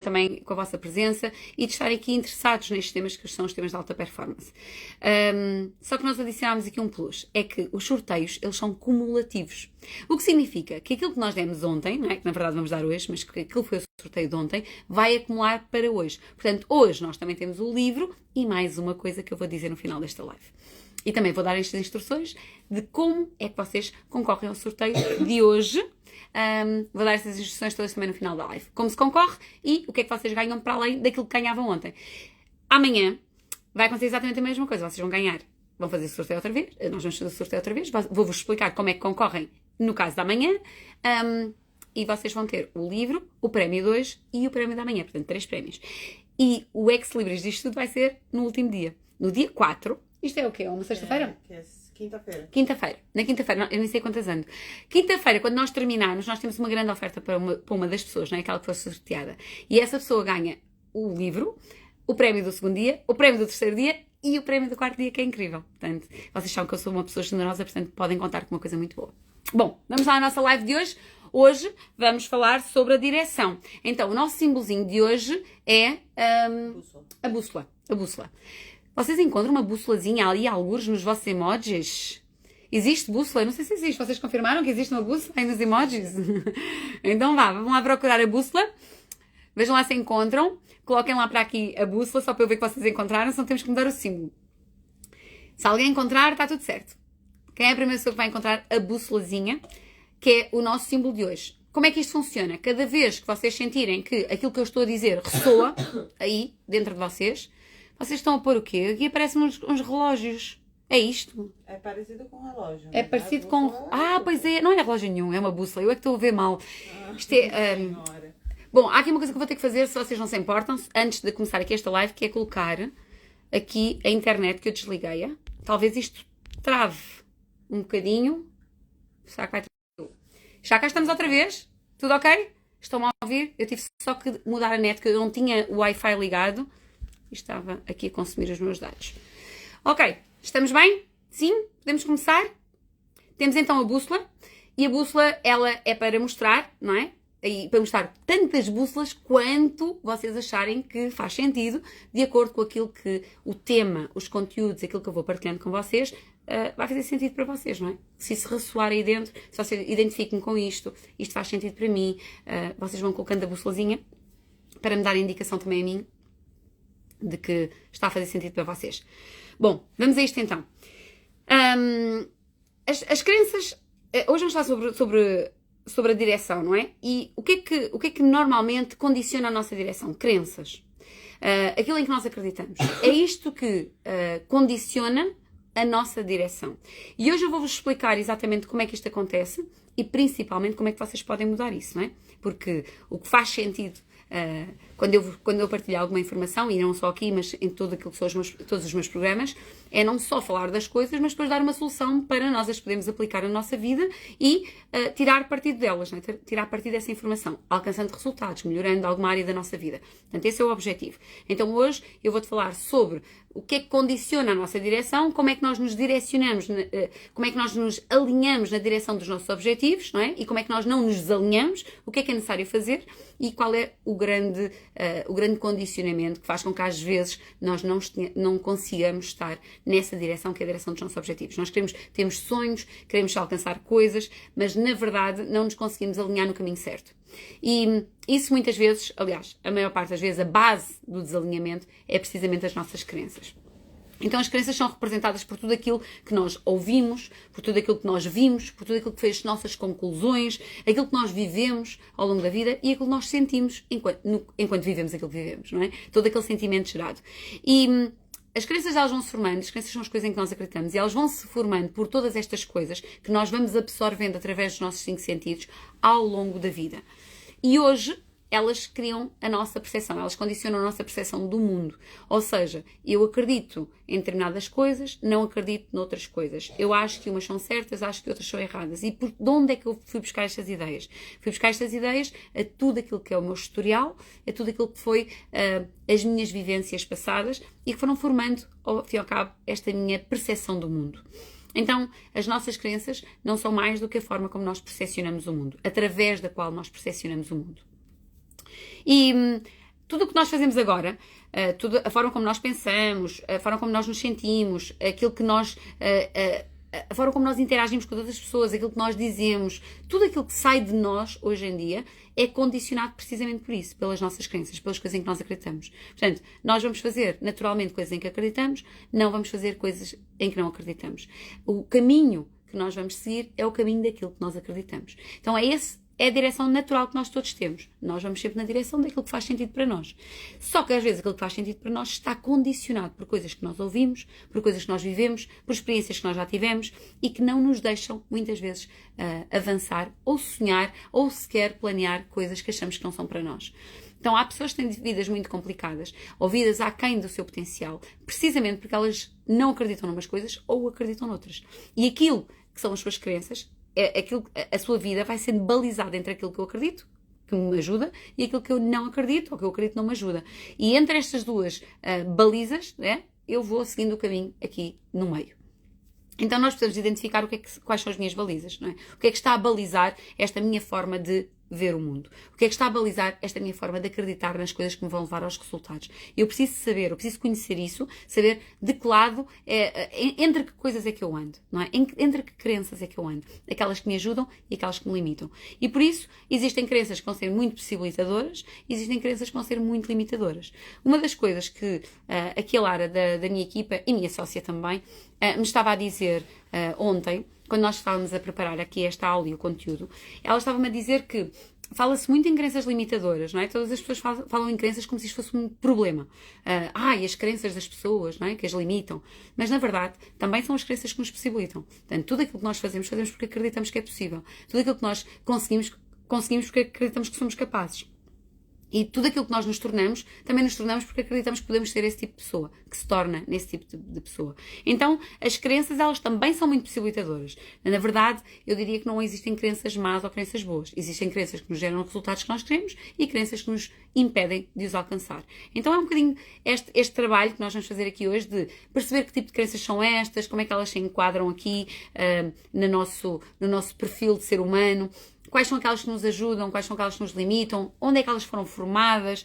também com a vossa presença e de estarem aqui interessados nestes temas que são os temas de alta performance. Só que nós adicionámos aqui um plus, é que os sorteios, eles são cumulativos. O que significa que aquilo que nós demos ontem, não é? Que na verdade vamos dar hoje, mas que aquilo foi o sorteio de ontem, vai acumular para hoje. Portanto, hoje nós também temos o livro e mais uma coisa que eu vou dizer no final desta live. E também vou dar estas instruções de como é que vocês concorrem ao sorteio de hoje. Vou dar essas instruções todas também no final da live. Como se concorre e o que é que vocês ganham para além daquilo que ganhavam ontem. Amanhã vai acontecer exatamente a mesma coisa. Vocês vão ganhar, vão fazer o sorteio outra vez. Nós vamos fazer o sorteio outra vez. Vou-vos explicar como é que concorrem no caso da manhã. E vocês vão ter o livro, o prémio de hoje e o prémio da manhã. Portanto, 3 prémios. E o ex-libris disto tudo vai ser no último dia. No dia 4. Isto é o quê? Uma sexta-feira? Quinta-feira. Quinta-feira. Na quinta-feira, eu nem sei quantas ando. Quinta-feira, quando nós terminarmos, nós temos uma grande oferta para uma das pessoas, não é? Aquela que foi sorteada. E essa pessoa ganha o livro, o prémio do segundo dia, o prémio do terceiro dia e o prémio do quarto dia, que é incrível. Portanto, vocês sabem que eu sou uma pessoa generosa, portanto, podem contar com uma coisa muito boa. Bom, vamos lá à nossa live de hoje. Hoje vamos falar sobre a direção. Então, o nosso símbolozinho de hoje é a bússola. A bússola. Vocês encontram uma bússolazinha ali, algures, nos vossos emojis? Existe bússola? Eu não sei se existe. Vocês confirmaram que existe uma bússola aí nos emojis? Então vá, vamos lá procurar a bússola. Vejam lá se encontram. Coloquem lá para aqui a bússola, só para eu ver que vocês encontraram, senão temos que mudar o símbolo. Se alguém encontrar, está tudo certo. Quem é a primeira pessoa que vai encontrar a bússolazinha, que é o nosso símbolo de hoje? Como é que isto funciona? Cada vez que vocês sentirem que aquilo que eu estou a dizer ressoa aí, dentro de vocês estão a pôr o quê? Aqui aparecem uns relógios. É isto? É parecido com relógio. É parecido com... Pois é. Não é relógio nenhum, é uma bússola. Eu é que estou a ver mal. Isto é... Bom, há aqui uma coisa que eu vou ter que fazer, se vocês não se importam, antes de começar aqui esta live, que é colocar aqui a internet, que eu desliguei-a. Talvez isto trave um bocadinho. Será que vai... Já cá estamos outra vez? Tudo ok? Estão-me a ouvir? Eu tive só que mudar a net, que eu não tinha o Wi-Fi ligado. E estava aqui a consumir os meus dados. Ok, estamos bem? Sim? Podemos começar? Temos então a bússola. E a bússola, ela é para mostrar, não é? E para mostrar tantas bússolas quanto vocês acharem que faz sentido, de acordo com aquilo que o tema, os conteúdos, aquilo que eu vou partilhando com vocês, vai fazer sentido para vocês, não é? Se isso ressoar aí dentro, se vocês identifiquem com isto faz sentido para mim, vocês vão colocando a bússolazinha para me dar indicação também a mim de que está a fazer sentido para vocês. Bom, vamos a isto então. As crenças... Hoje vamos falar sobre a direção, não é? E o que é que normalmente condiciona a nossa direção? Crenças. Aquilo em que nós acreditamos. É isto que condiciona a nossa direção. E hoje eu vou-vos explicar exatamente como é que isto acontece e principalmente como é que vocês podem mudar isso, não é? Porque o que faz sentido quando eu partilho alguma informação, e não só aqui, mas em tudo aquilo que são todos os meus programas, é não só falar das coisas, mas depois dar uma solução para nós as podermos aplicar na nossa vida e tirar partido delas, não é? Tirar partido dessa informação, alcançando resultados, melhorando alguma área da nossa vida. Portanto, esse é o objetivo. Então hoje eu vou-te falar sobre o que é que condiciona a nossa direção, como é que nós nos direcionamos, como é que nós nos alinhamos na direção dos nossos objetivos, não é? E como é que nós não nos desalinhamos, o que é necessário fazer e qual é o grande condicionamento que faz com que às vezes nós não consigamos estar nessa direção que é a direção dos nossos objetivos. Nós temos sonhos, queremos alcançar coisas, mas na verdade não nos conseguimos alinhar no caminho certo. E isso muitas vezes, aliás, a maior parte das vezes, a base do desalinhamento é precisamente as nossas crenças. Então as crenças são representadas por tudo aquilo que nós ouvimos, por tudo aquilo que nós vimos, por tudo aquilo que foi as nossas conclusões, aquilo que nós vivemos ao longo da vida e aquilo que nós sentimos enquanto vivemos aquilo que vivemos, não é? Todo aquele sentimento gerado. E as crenças, elas vão se formando, as crenças são as coisas em que nós acreditamos e elas vão se formando por todas estas coisas que nós vamos absorvendo através dos nossos 5 sentidos ao longo da vida. E hoje elas criam a nossa percepção, elas condicionam a nossa percepção do mundo. Ou seja, eu acredito em determinadas coisas, não acredito noutras coisas. Eu acho que umas são certas, acho que outras são erradas. E de onde é que eu fui buscar estas ideias? Fui buscar estas ideias a tudo aquilo que é o meu historial, a tudo aquilo que foi as minhas vivências passadas e que foram formando, ao fim e ao cabo, esta minha percepção do mundo. Então, as nossas crenças não são mais do que a forma como nós percepcionamos o mundo, através da qual nós percepcionamos o mundo. E tudo o que nós fazemos agora, a forma como nós pensamos, a forma como nós nos sentimos, aquilo que nós... a forma como nós interagimos com outras pessoas, aquilo que nós dizemos, tudo aquilo que sai de nós hoje em dia é condicionado precisamente por isso, pelas nossas crenças, pelas coisas em que nós acreditamos. Portanto, nós vamos fazer naturalmente coisas em que acreditamos, não vamos fazer coisas em que não acreditamos. O caminho que nós vamos seguir é o caminho daquilo que nós acreditamos. Então é a direção natural que nós todos temos. Nós vamos sempre na direção daquilo que faz sentido para nós. Só que às vezes aquilo que faz sentido para nós está condicionado por coisas que nós ouvimos, por coisas que nós vivemos, por experiências que nós já tivemos e que não nos deixam, muitas vezes, avançar ou sonhar ou sequer planear coisas que achamos que não são para nós. Então há pessoas que têm vidas muito complicadas, ou vidas aquém do seu potencial, precisamente porque elas não acreditam numas coisas ou acreditam noutras. E aquilo que são as suas crenças, a sua vida vai sendo balizada entre aquilo que eu acredito, que me ajuda, e aquilo que eu não acredito, ou que eu acredito não me ajuda. E entre estas duas balizas, né, eu vou seguindo o caminho aqui no meio. Então nós precisamos identificar quais são as minhas balizas, não é? O que é que está a balizar esta minha forma de ver o mundo? O que é que está a balizar esta minha forma de acreditar nas coisas que me vão levar aos resultados? Eu preciso saber, eu preciso conhecer isso, saber de que lado, entre que coisas é que eu ando, não é? Entre que crenças é que eu ando? Aquelas que me ajudam e aquelas que me limitam. E por isso, existem crenças que vão ser muito possibilitadoras, existem crenças que vão ser muito limitadoras. Uma das coisas que aqui a Lara da minha equipa e minha sócia também me estava a dizer ontem, quando nós estávamos a preparar aqui esta aula e o conteúdo, ela estava-me a dizer que fala-se muito em crenças limitadoras, não é? Todas as pessoas falam em crenças como se isto fosse um problema. E as crenças das pessoas, não é? Que as limitam. Mas, na verdade, também são as crenças que nos possibilitam. Portanto, tudo aquilo que nós fazemos porque acreditamos que é possível. Tudo aquilo que nós conseguimos porque acreditamos que somos capazes. E tudo aquilo que nós nos tornamos, também nos tornamos porque acreditamos que podemos ser esse tipo de pessoa, que se torna nesse tipo de pessoa. Então, as crenças, elas também são muito possibilitadoras. Na verdade, eu diria que não existem crenças más ou crenças boas. Existem crenças que nos geram resultados que nós queremos e crenças que nos impedem de os alcançar. Então, é um bocadinho este trabalho que nós vamos fazer aqui hoje de perceber que tipo de crenças são estas, como é que elas se enquadram aqui no nosso perfil de ser humano. Quais são aquelas que nos ajudam, quais são aquelas que nos limitam, onde é que elas foram formadas,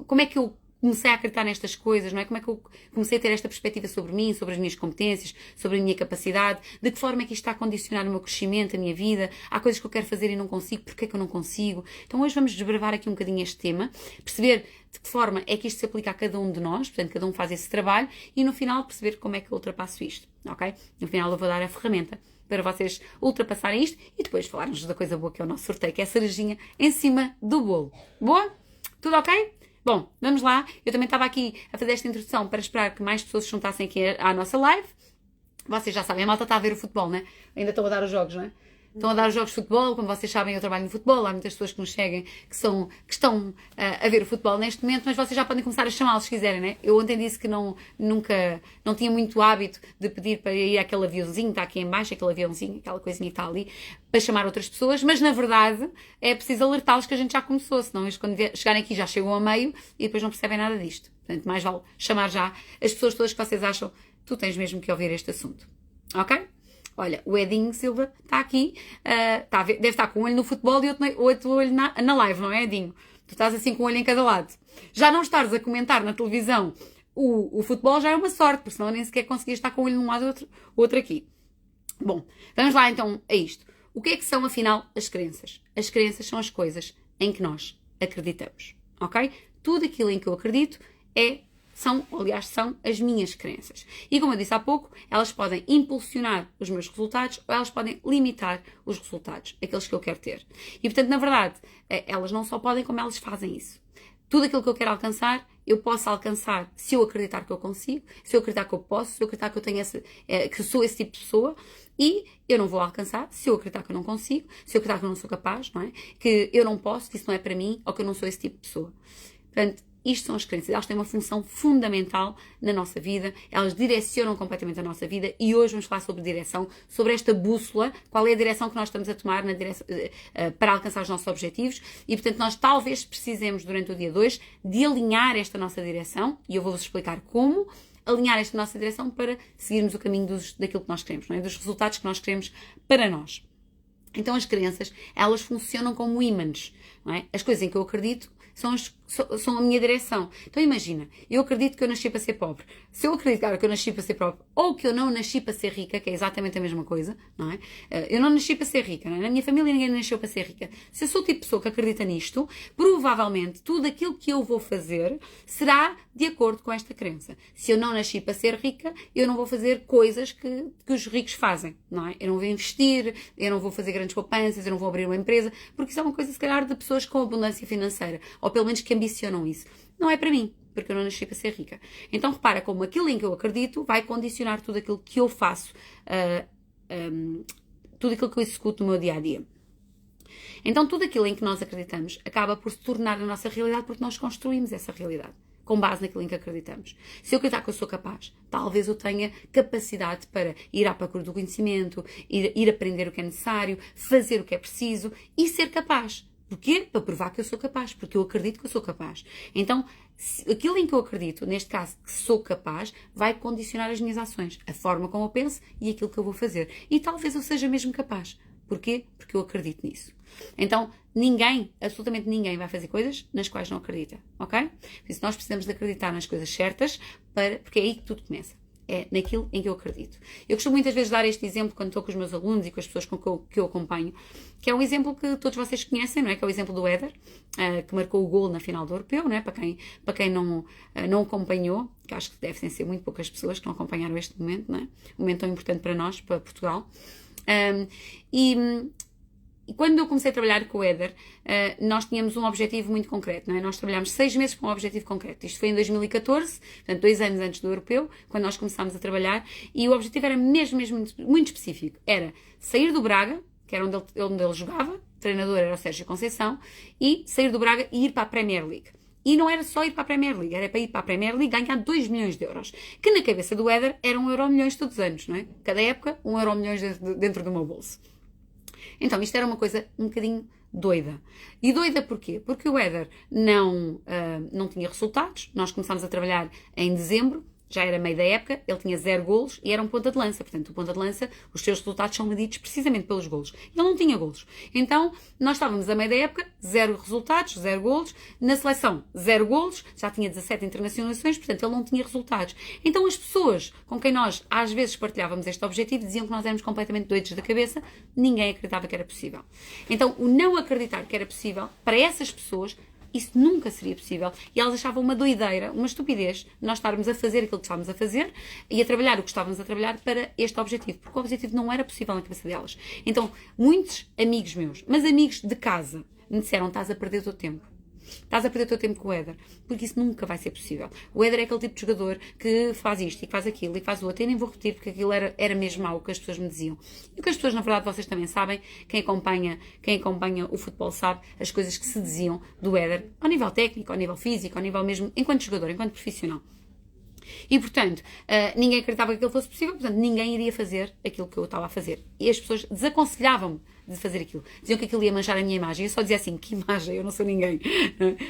como é que eu comecei a acreditar nestas coisas, não é? Como é que eu comecei a ter esta perspectiva sobre mim, sobre as minhas competências, sobre a minha capacidade, de que forma é que isto está a condicionar o meu crescimento, a minha vida, há coisas que eu quero fazer e não consigo, porque é que eu não consigo? Então hoje vamos desbravar aqui um bocadinho este tema, perceber de que forma é que isto se aplica a cada um de nós, portanto cada um faz esse trabalho e no final perceber como é que eu ultrapasso isto, ok? No final eu vou dar a ferramenta para vocês ultrapassarem isto e depois falarmos da coisa boa que é o nosso sorteio, que é a cerejinha em cima do bolo. Boa? Tudo ok? Bom, vamos lá. Eu também estava aqui a fazer esta introdução para esperar que mais pessoas se juntassem aqui à nossa live. Vocês já sabem, a malta está a ver o futebol, não é? Ainda estão a dar os jogos, não é? Estão a dar os jogos de futebol, como vocês sabem, eu trabalho no futebol, há muitas pessoas que nos seguem que estão a ver o futebol neste momento, mas vocês já podem começar a chamá-los se quiserem, né? Eu ontem disse que nunca tinha muito hábito de pedir para ir àquele aviãozinho, está aqui em baixo, aquele aviãozinho, aquela coisinha que está ali, para chamar outras pessoas, mas na verdade é preciso alertá-los que a gente já começou, senão eles quando chegarem aqui já chegam a meio e depois não percebem nada disto. Portanto, mais vale chamar já as pessoas todas que vocês acham, tu tens mesmo que ouvir este assunto. Ok? Olha, o Edinho Silva está aqui, deve estar com um olho no futebol e outro olho na live, não é, Edinho? Tu estás assim com um olho em cada lado. Já não estares a comentar na televisão o futebol já é uma sorte, porque senão nem sequer conseguias estar com um olho num lado e outro aqui. Bom, vamos lá então a isto. O que é que são, afinal, as crenças? As crenças são as coisas em que nós acreditamos, ok? Tudo aquilo em que eu acredito são as minhas crenças. E como eu disse há pouco, elas podem impulsionar os meus resultados ou elas podem limitar os resultados, aqueles que eu quero ter. E portanto, na verdade, elas não só podem, como elas fazem isso. Tudo aquilo que eu quero alcançar, eu posso alcançar se eu acreditar que eu consigo, se eu acreditar que eu posso, se eu acreditar que eu tenho que sou esse tipo de pessoa, e eu não vou alcançar se eu acreditar que eu não consigo, se eu acreditar que eu não sou capaz, não é? Que eu não posso, que isso não é para mim, ou que eu não sou esse tipo de pessoa. Portanto, isto são as crenças, elas têm uma função fundamental na nossa vida, elas direcionam completamente a nossa vida e hoje vamos falar sobre direção, sobre esta bússola, qual é a direção que nós estamos a tomar para alcançar os nossos objetivos e, portanto, nós talvez precisemos durante o dia 2 de alinhar esta nossa direção e eu vou-vos explicar como alinhar esta nossa direção para seguirmos o caminho daquilo que nós queremos, não é? Dos resultados que nós queremos para nós. Então as crenças, elas funcionam como ímãs, não é? As coisas em que eu acredito são são a minha direção. Então imagina, eu acredito que eu nasci para ser pobre. Se eu acreditar que eu nasci para ser pobre, ou que eu não nasci para ser rica, que é exatamente a mesma coisa, não é? Eu não nasci para ser rica, não é? Na minha família ninguém nasceu para ser rica. Se eu sou o tipo de pessoa que acredita nisto, provavelmente tudo aquilo que eu vou fazer será de acordo com esta crença. Se eu não nasci para ser rica, eu não vou fazer coisas que os ricos fazem, não é? Eu não vou investir, eu não vou fazer grandes poupanças, eu não vou abrir uma empresa, porque isso é uma coisa, se calhar, de pessoas com abundância financeira, ou pelo menos que ambicionam isso. Não é para mim, porque eu não nasci para ser rica. Então repara como aquilo em que eu acredito vai condicionar tudo aquilo que eu faço, tudo aquilo que eu executo no meu dia-a-dia. Então tudo aquilo em que nós acreditamos acaba por se tornar a nossa realidade porque nós construímos essa realidade, com base naquilo em que acreditamos. Se eu acreditar que eu sou capaz, talvez eu tenha capacidade para ir à procura do conhecimento, ir aprender o que é necessário, fazer o que é preciso e ser capaz. Porquê? Para provar que eu sou capaz, porque eu acredito que eu sou capaz. Então, aquilo em que eu acredito, neste caso, que sou capaz, vai condicionar as minhas ações, a forma como eu penso e aquilo que eu vou fazer. E talvez eu seja mesmo capaz. Porquê? Porque eu acredito nisso. Então, ninguém, absolutamente ninguém vai fazer coisas nas quais não acredita, ok? Por isso, nós precisamos de acreditar nas coisas certas, porque é aí que tudo começa. É naquilo em que eu acredito. Eu costumo muitas vezes dar este exemplo quando estou com os meus alunos e com as pessoas que eu acompanho, que é um exemplo que todos vocês conhecem, não é? Que é o exemplo do Éder, que marcou o golo na final do Europeu, não é? Para quem não acompanhou, que acho que devem ser muito poucas pessoas que não acompanharam este momento, não é? Um momento tão importante para nós, para Portugal. E quando eu comecei a trabalhar com o Éder, nós tínhamos um objetivo muito concreto, não é? Nós trabalhámos 6 meses com um objetivo concreto. Isto foi em 2014, portanto 2 anos antes do Europeu, quando nós começámos a trabalhar, e o objetivo era mesmo muito específico. Era sair do Braga, que era onde ele jogava, o treinador era o Sérgio Conceição, e sair do Braga e ir para a Premier League. E não era só ir para a Premier League, era para ir para a Premier League ganhar 2 milhões de euros. Que na cabeça do Éder era 1 euro milhões todos os anos, não é? Cada época, 1 euro milhões dentro do meu bolso. Então, isto era uma coisa um bocadinho doida. E doida porquê? Porque o Éder não tinha resultados. Nós começámos a trabalhar em dezembro, já era meio da época, ele tinha 0 golos e era um ponta de lança. Portanto, o ponta de lança, os seus resultados são medidos precisamente pelos golos. Ele não tinha golos. Então, nós estávamos a meio da época, 0 resultados, 0 golos. Na seleção, 0 golos, já tinha 17 internacionalizações, portanto, ele não tinha resultados. Então, as pessoas com quem nós, às vezes, partilhávamos este objetivo, diziam que nós éramos completamente doidos da cabeça, ninguém acreditava que era possível. Então, o não acreditar que era possível, para essas pessoas, isso nunca seria possível. E elas achavam uma doideira, uma estupidez, nós estarmos a fazer aquilo que estávamos a fazer e a trabalhar o que estávamos a trabalhar para este objetivo. Porque o objetivo não era possível na cabeça delas. Então, muitos amigos meus, mas amigos de casa, me disseram: estás a perder o teu tempo. Estás a perder o teu tempo com o Éder, porque isso nunca vai ser possível. O Éder é aquele tipo de jogador que faz isto e que faz aquilo e faz o outro. Eu nem vou repetir porque aquilo era mesmo mau o que as pessoas me diziam. E o que as pessoas, na verdade, vocês também sabem, quem acompanha o futebol sabe as coisas que se diziam do Éder, ao nível técnico, ao nível físico, ao nível mesmo, enquanto jogador, enquanto profissional. E, portanto, ninguém acreditava que aquilo fosse possível, portanto, ninguém iria fazer aquilo que eu estava a fazer. E as pessoas desaconselhavam-me de fazer aquilo. Diziam que aquilo ia manchar a minha imagem. Eu só dizia assim: que imagem? Eu não sou ninguém.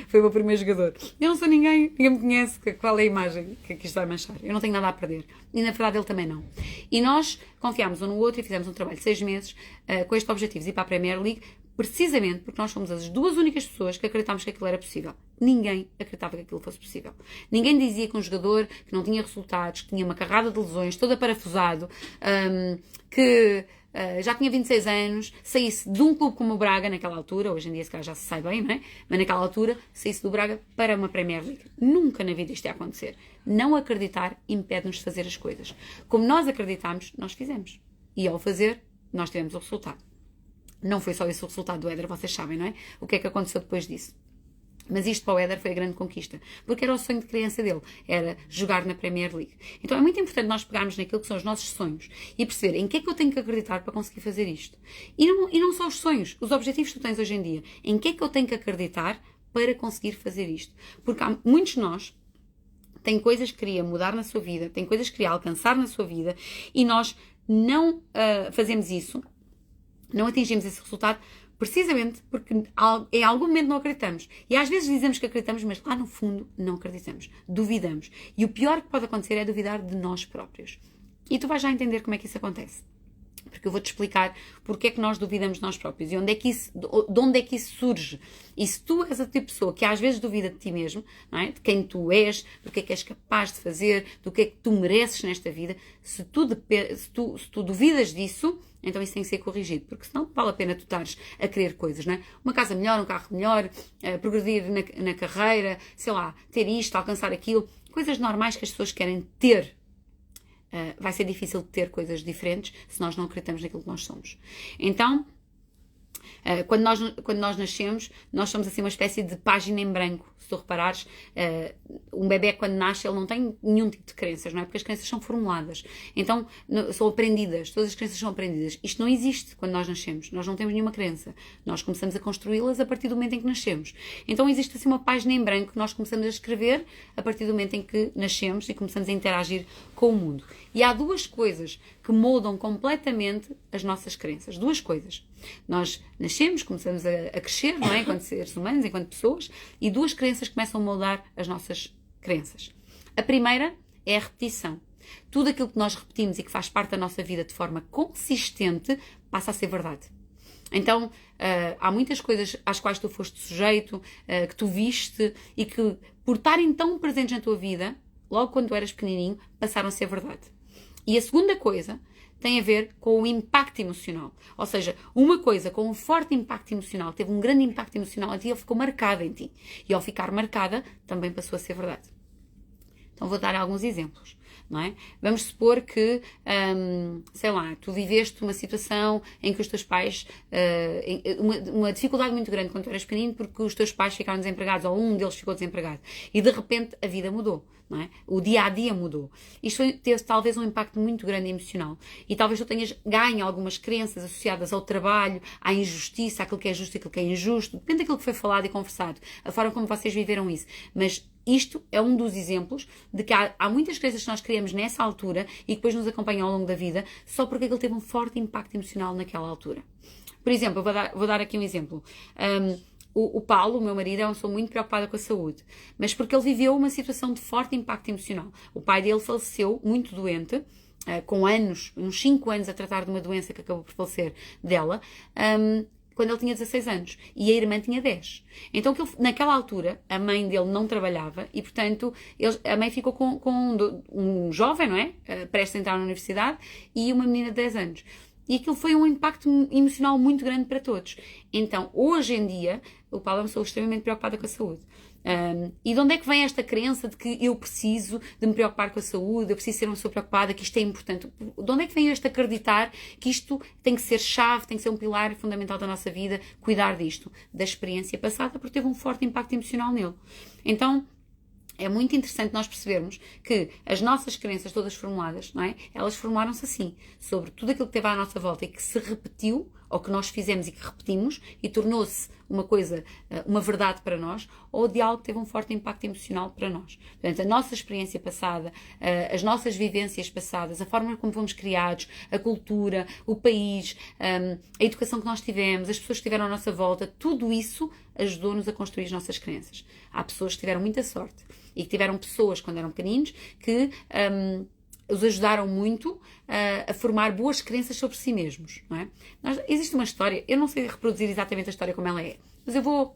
Foi o meu primeiro jogador. Eu não sou ninguém, ninguém me conhece. Qual é a imagem que isto vai manchar? Eu não tenho nada a perder. E, na verdade, ele também não. E nós confiámos um no outro e fizemos um trabalho de 6 meses com este objetivo de ir para a Premier League, precisamente porque nós fomos as 2 únicas pessoas que acreditámos que aquilo era possível. Ninguém acreditava que aquilo fosse possível. Ninguém dizia que um jogador que não tinha resultados, que tinha uma carrada de lesões, todo aparafusado, que já tinha 26 anos, saísse de um clube como o Braga naquela altura, hoje em dia se calhar já se sai bem, não é? Mas naquela altura, saísse do Braga para uma Premier League. Nunca na vida isto ia acontecer. Não acreditar impede-nos de fazer as coisas. Como nós acreditamos, nós fizemos. E ao fazer, nós tivemos o resultado. Não foi só esse o resultado do Éder, vocês sabem, não é? O que é que aconteceu depois disso? Mas isto para o Éder foi a grande conquista, porque era o sonho de criança dele, era jogar na Premier League. Então é muito importante nós pegarmos naquilo que são os nossos sonhos e perceber em que é que eu tenho que acreditar para conseguir fazer isto. E não só os sonhos, os objetivos que tu tens hoje em dia. Em que é que eu tenho que acreditar para conseguir fazer isto? Porque há muitos de nós têm coisas que queria mudar na sua vida, têm coisas que queria alcançar na sua vida e nós não fazemos isso, não atingimos esse resultado, precisamente porque em algum momento não acreditamos. E às vezes dizemos que acreditamos, mas lá no fundo não acreditamos. Duvidamos. E o pior que pode acontecer é duvidar de nós próprios. E tu vais já entender como é que isso acontece. Porque eu vou-te explicar porque é que nós duvidamos de nós próprios e de onde é que isso surge. E se tu és a tipo de pessoa que às vezes duvida de ti mesmo, não é? De quem tu és, do que é que és capaz de fazer, do que é que tu mereces nesta vida, se tu duvidas disso, então isso tem que ser corrigido, porque senão vale a pena tu estares a querer coisas, não é? Uma casa melhor, um carro melhor, progredir na carreira, sei lá, ter isto, alcançar aquilo, coisas normais que as pessoas querem ter. Vai ser difícil de ter coisas diferentes se nós não acreditamos naquilo que nós somos. Então, quando nós nascemos, nós somos assim uma espécie de página em branco. Se tu reparares, um bebê quando nasce, ele não tem nenhum tipo de crenças, não é? Porque as crenças são formuladas. Então, são aprendidas. Todas as crenças são aprendidas. Isto não existe quando nós nascemos. Nós não temos nenhuma crença. Nós começamos a construí-las a partir do momento em que nascemos. Então, existe assim uma página em branco que nós começamos a escrever a partir do momento em que nascemos e começamos a interagir com o mundo. E há duas coisas que moldam completamente as nossas crenças. Duas coisas. Nós nascemos, começamos a crescer, não é? Enquanto seres humanos, enquanto pessoas, e duas crenças começam a moldar as nossas crenças. A primeira é a repetição. Tudo aquilo que nós repetimos e que faz parte da nossa vida de forma consistente passa a ser verdade. Então, há muitas coisas às quais tu foste sujeito, que tu viste e que, por estarem tão presentes na tua vida, logo quando tu eras pequenininho, passaram a ser verdade. E a segunda coisa tem a ver com o impacto emocional. Ou seja, uma coisa com um forte impacto emocional, teve um grande impacto emocional em ti, ele ficou marcada em ti. E ao ficar marcada, também passou a ser verdade. Então vou dar alguns exemplos, não é? Vamos supor que, sei lá, tu viveste uma situação em que os teus pais, uma dificuldade muito grande quando tu eras pequenino porque os teus pais ficaram desempregados ou um deles ficou desempregado e de repente a vida mudou, não é? O dia-a-dia mudou. Isto teve talvez um impacto muito grande emocional e talvez tu tenhas ganho algumas crenças associadas ao trabalho, à injustiça, àquilo que é justo e aquilo que é injusto, depende daquilo que foi falado e conversado, a forma como vocês viveram isso, mas isto é um dos exemplos de que há muitas crenças que nós criamos nessa altura e que depois nos acompanham ao longo da vida só porque aquilo teve um forte impacto emocional naquela altura. Por exemplo, eu vou dar aqui um exemplo. O Paulo, o meu marido, é uma pessoa muito preocupada com a saúde, mas porque ele viveu uma situação de forte impacto emocional. O pai dele faleceu muito doente, com anos, uns 5 anos a tratar de uma doença que acabou por falecer dela, quando ele tinha 16 anos e a irmã tinha 10. Então, naquela altura, a mãe dele não trabalhava e, portanto, a mãe ficou com um jovem, não é? Prestes a entrar na universidade e uma menina de 10 anos. E aquilo foi um impacto emocional muito grande para todos. Então, hoje em dia, o Paulo é uma pessoa extremamente preocupada com a saúde. E de onde é que vem esta crença de que eu preciso de me preocupar com a saúde, eu preciso ser uma pessoa preocupada, que isto é importante? De onde é que vem este acreditar que isto tem que ser chave, tem que ser um pilar fundamental da nossa vida, cuidar disto? Da experiência passada, porque teve um forte impacto emocional nele. Então, é muito interessante nós percebermos que as nossas crenças todas formuladas, não é? Elas formularam-se assim, sobre tudo aquilo que teve à nossa volta e que se repetiu, ou que nós fizemos e que repetimos, e tornou-se uma coisa, uma verdade para nós, ou de algo que teve um forte impacto emocional para nós. Portanto, a nossa experiência passada, as nossas vivências passadas, a forma como fomos criados, a cultura, o país, a educação que nós tivemos, as pessoas que estiveram à nossa volta, tudo isso ajudou-nos a construir as nossas crenças. Há pessoas que tiveram muita sorte e que tiveram pessoas, quando eram pequeninos, que os ajudaram muito a formar boas crenças sobre si mesmos, não é? Existe uma história, eu não sei reproduzir exatamente a história como ela é, mas eu vou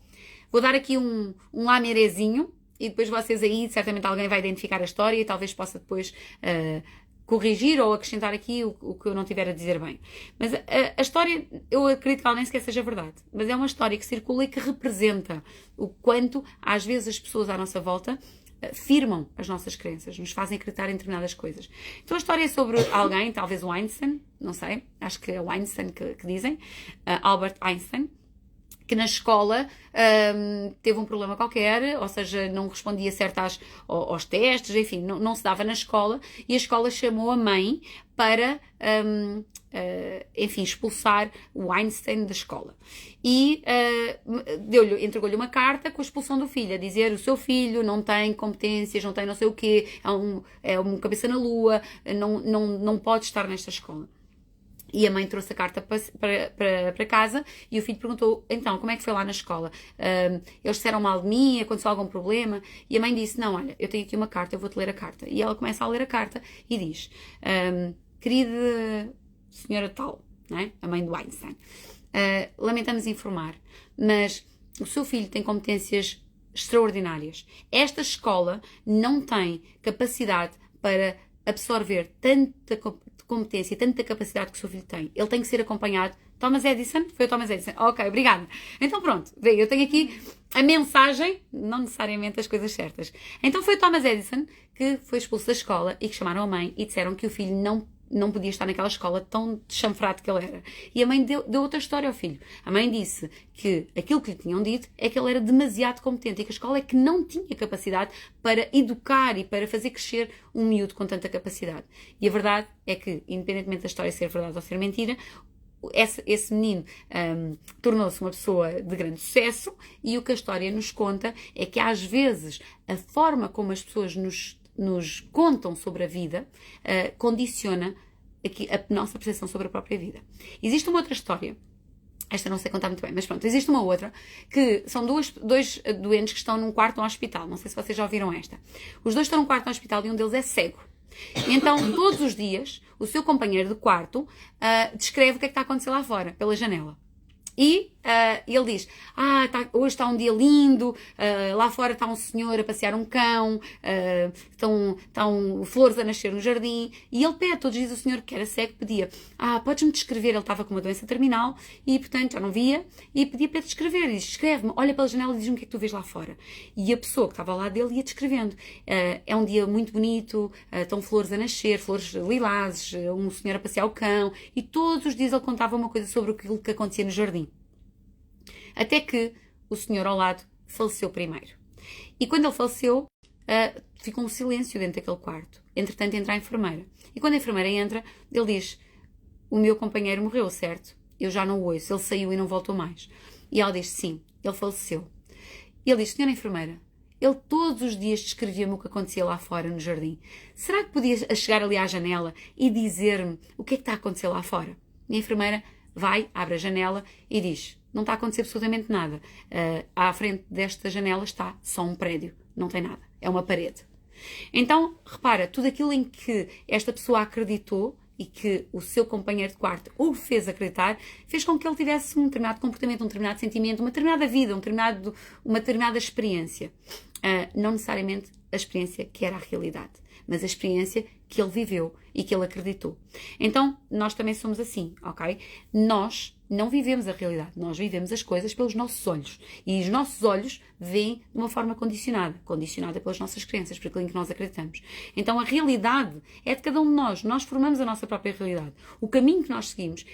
dar aqui um lamerezinho e depois vocês aí, certamente alguém vai identificar a história e talvez possa depois corrigir ou acrescentar aqui o que eu não tiver a dizer bem. Mas a história, eu acredito que ela nem sequer seja verdade, mas é uma história que circula e que representa o quanto, às vezes, as pessoas à nossa volta firmam as nossas crenças, nos fazem acreditar em determinadas coisas. Então a história é sobre alguém, talvez o Einstein, não sei, acho que é o Einstein que dizem, Albert Einstein, que na escola teve um problema qualquer, ou seja, não respondia certo aos testes, enfim, não se dava na escola, e a escola chamou a mãe para, enfim, expulsar o Einstein da escola. E entregou-lhe uma carta com a expulsão do filho, a dizer: o seu filho não tem competências, não tem não sei o quê, é um cabeça na lua, não pode estar nesta escola. E a mãe trouxe a carta para casa e o filho perguntou: então, como é que foi lá na escola? Eles disseram mal de mim? Aconteceu algum problema? E a mãe disse: não, olha, eu tenho aqui uma carta, eu vou-te ler a carta. E ela começa a ler a carta e diz: querida senhora tal, não é? A mãe do Einstein. Lamentamos informar, mas o seu filho tem competências extraordinárias. Esta escola não tem capacidade para absorver tanta competência, tanta capacidade que o seu filho tem. Ele tem que ser acompanhado. Thomas Edison? Foi o Thomas Edison. Ok, obrigada. Então pronto, eu tenho aqui a mensagem, não necessariamente as coisas certas. Então foi o Thomas Edison que foi expulso da escola e que chamaram a mãe e disseram que o filho não podia estar naquela escola tão deschanfrado que ele era. E a mãe deu outra história ao filho. A mãe disse que aquilo que lhe tinham dito é que ele era demasiado competente e que a escola é que não tinha capacidade para educar e para fazer crescer um miúdo com tanta capacidade. E a verdade é que, independentemente da história ser verdade ou ser mentira, esse menino tornou-se uma pessoa de grande sucesso e o que a história nos conta é que às vezes a forma como as pessoas nos contam sobre a vida condiciona aqui a nossa percepção sobre a própria vida. Existe uma outra história, esta não sei contar muito bem, mas pronto, existe uma outra, que são dois doentes que estão num quarto no hospital, não sei se vocês já ouviram esta. Os dois estão num quarto no hospital e um deles é cego. Então, todos os dias, o seu companheiro de quarto descreve o que é que está a acontecer lá fora, pela janela. E ele diz, hoje está um dia lindo, lá fora está um senhor a passear um cão, estão flores a nascer no jardim, e ele pede, todos os dias o senhor que era cego pedia, podes-me descrever, ele estava com uma doença terminal, e portanto já não via, e pedia para descrever, e diz, escreve-me, olha pela janela e diz-me o que é que tu vês lá fora. E a pessoa que estava ao lado dele ia descrevendo, é um dia muito bonito, estão flores a nascer, flores lilazes, um senhor a passear o cão, e todos os dias ele contava uma coisa sobre aquilo que acontecia no jardim. Até que o senhor ao lado faleceu primeiro. E quando ele faleceu, ficou um silêncio dentro daquele quarto. Entretanto, entra a enfermeira. E quando a enfermeira entra, ele diz, o meu companheiro morreu, certo? Eu já não o ouço. Ele saiu e não voltou mais. E ela diz, sim, ele faleceu. E ele diz, senhora enfermeira, ele todos os dias descrevia-me o que acontecia lá fora no jardim. Será que podia chegar ali à janela e dizer-me o que é que está a acontecer lá fora? E a enfermeira vai, abre a janela e diz, não está a acontecer absolutamente nada. À frente desta janela está só um prédio. Não tem nada. É uma parede. Então, repara, tudo aquilo em que esta pessoa acreditou e que o seu companheiro de quarto o fez acreditar, fez com que ele tivesse um determinado comportamento, um determinado sentimento, uma determinada vida, uma determinada experiência. Não necessariamente a experiência que era a realidade, mas a experiência que ele viveu e que ele acreditou. Então, nós também somos assim, ok? Nós não vivemos a realidade, nós vivemos as coisas pelos nossos olhos. E os nossos olhos veem de uma forma condicionada pelas nossas crenças, por aquilo em que nós acreditamos. Então, a realidade é de cada um de nós. Nós formamos a nossa própria realidade. O caminho que nós seguimos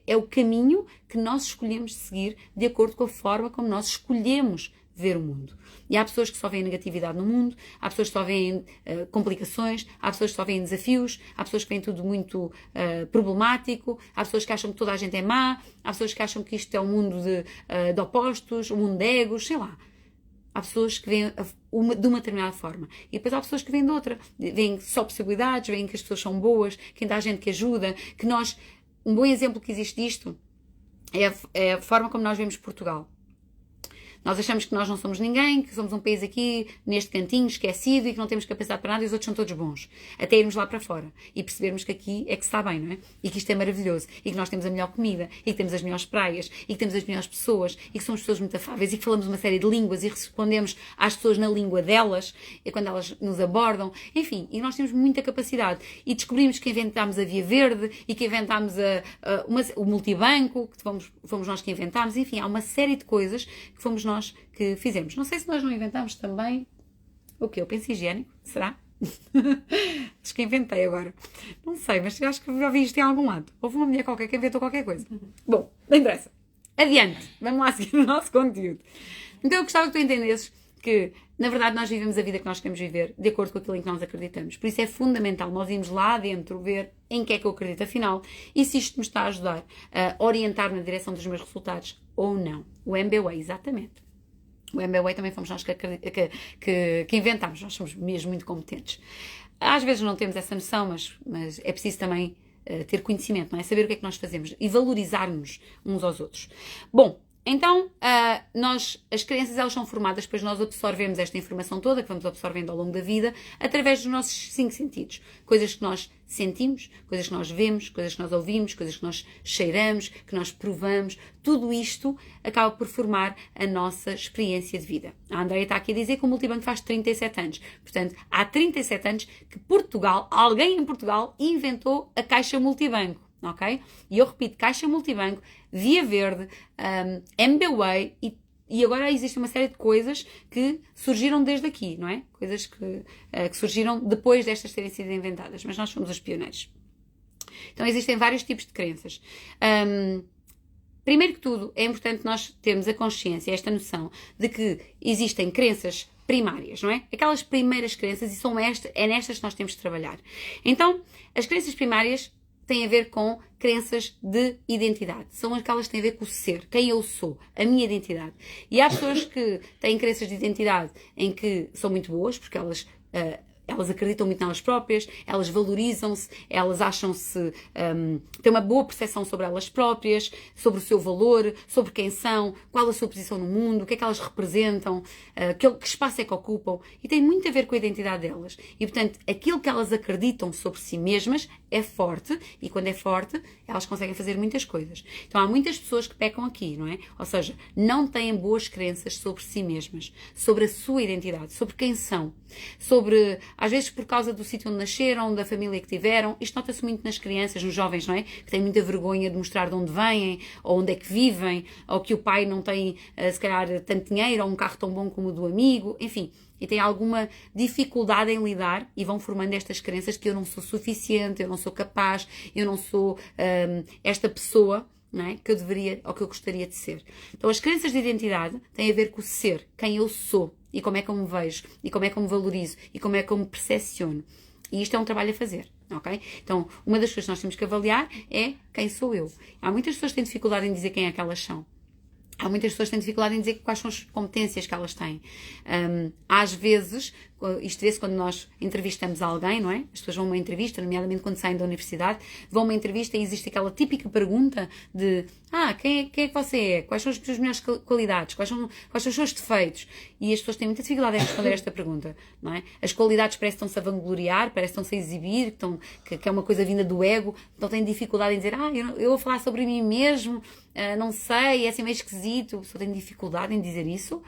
é o caminho que nós escolhemos seguir de acordo com a forma como nós escolhemos ver o mundo. E há pessoas que só veem negatividade no mundo, há pessoas que só veem complicações, há pessoas que só veem desafios, há pessoas que veem tudo muito problemático, há pessoas que acham que toda a gente é má, há pessoas que acham que isto é um mundo de opostos, um mundo de egos, sei lá. Há pessoas que veem de uma determinada forma. E depois há pessoas que veem de outra. Veem só possibilidades, veem que as pessoas são boas, que ainda há gente que ajuda, que nós... Um bom exemplo que existe disto é a forma como nós vemos Portugal. Nós achamos que nós não somos ninguém, que somos um país aqui, neste cantinho, esquecido e que não temos capacidade para nada e os outros são todos bons. Até irmos lá para fora e percebermos que aqui é que se está bem, não é? E que isto é maravilhoso. E que nós temos a melhor comida, e que temos as melhores praias, e que temos as melhores pessoas, e que somos pessoas muito afáveis, e que falamos uma série de línguas e respondemos às pessoas na língua delas, e quando elas nos abordam. Enfim, e nós temos muita capacidade. E descobrimos que inventámos a Via Verde, e que inventámos o multibanco, que fomos nós que inventámos. Enfim, há uma série de coisas que fomos nós que fizemos. Não sei se nós não inventámos também o quê? O penso higiênico? Será? Acho que inventei agora. Não sei, mas eu acho que já vi isto em algum lado. Houve uma mulher qualquer que inventou qualquer coisa. Bom, não interessa. Adiante. Vamos lá seguir o nosso conteúdo. Então eu gostava que tu entendesses que, na verdade, nós vivemos a vida que nós queremos viver de acordo com aquilo em que nós acreditamos. Por isso é fundamental nós irmos lá dentro ver em que é que eu acredito afinal e se isto me está a ajudar a orientar na direção dos meus resultados ou não. O MBWay, exatamente. O MBWay também fomos nós que inventámos. Nós somos mesmo muito competentes. Às vezes não temos essa noção, mas é preciso também ter conhecimento, não é? Saber o que é que nós fazemos e valorizar-nos uns aos outros. Bom, Então, as crenças, elas são formadas, depois nós absorvemos esta informação toda, que vamos absorvendo ao longo da vida, através dos nossos 5 sentidos. Coisas que nós sentimos, coisas que nós vemos, coisas que nós ouvimos, coisas que nós cheiramos, que nós provamos. Tudo isto acaba por formar a nossa experiência de vida. A Andreia está aqui a dizer que o multibanco faz 37 anos. Portanto, há 37 anos que alguém em Portugal, inventou a caixa multibanco. Ok? E eu repito, caixa multibanco, Via Verde, MBWay e agora existe uma série de coisas que surgiram desde aqui, não é? Coisas que surgiram depois destas terem sido inventadas, mas nós somos os pioneiros. Então existem vários tipos de crenças. Primeiro que tudo, é importante nós termos a consciência, esta noção de que existem crenças primárias, não é? Aquelas primeiras crenças, e é nestas que nós temos de trabalhar. Então, as crenças primárias têm a ver com crenças de identidade. São aquelas que têm a ver com o ser, quem eu sou, a minha identidade. E há pessoas que têm crenças de identidade em que são muito boas, porque elas acreditam muito nelas próprias, elas valorizam-se, elas acham-se, têm uma boa percepção sobre elas próprias, sobre o seu valor, sobre quem são, qual a sua posição no mundo, o que é que elas representam, que espaço é que ocupam, e tem muito a ver com a identidade delas. E, portanto, aquilo que elas acreditam sobre si mesmas é forte, e quando é forte, elas conseguem fazer muitas coisas. Então, há muitas pessoas que pecam aqui, não é? Ou seja, não têm boas crenças sobre si mesmas, sobre a sua identidade, sobre quem são, sobre, às vezes por causa do sítio onde nasceram, da família que tiveram. Isto nota-se muito nas crianças, nos jovens, não é? Que têm muita vergonha de mostrar de onde vêm, ou onde é que vivem, ou que o pai não tem, se calhar, tanto dinheiro, ou um carro tão bom como o do amigo, enfim. E têm alguma dificuldade em lidar e vão formando estas crenças que eu não sou suficiente, eu não sou capaz, eu não sou esta pessoa, não é? Que eu deveria ou que eu gostaria de ser. Então as crenças de identidade têm a ver com o ser, quem eu sou e como é que eu me vejo e como é que eu me valorizo e como é que eu me percepciono. E isto é um trabalho a fazer, ok? Então uma das coisas que nós temos que avaliar é quem sou eu. Há muitas pessoas que têm dificuldade em dizer quem é que elas são. Há muitas pessoas que têm dificuldade em dizer quais são as competências que elas têm. Às vezes, isto vê-se quando nós entrevistamos alguém, não é? As pessoas vão a uma entrevista, nomeadamente quando saem da universidade, vão a uma entrevista e existe aquela típica pergunta de quem é que você é? Quais são as suas melhores qualidades? Quais são os seus defeitos? E as pessoas têm muita dificuldade em responder esta pergunta, não é? As qualidades parecem que estão-se a vangloriar, parecem que estão-se a exibir, que é uma coisa vinda do ego, então têm dificuldade em dizer, eu vou falar sobre mim mesmo, não sei, é assim meio esquisito, a pessoa tem dificuldade em dizer isso,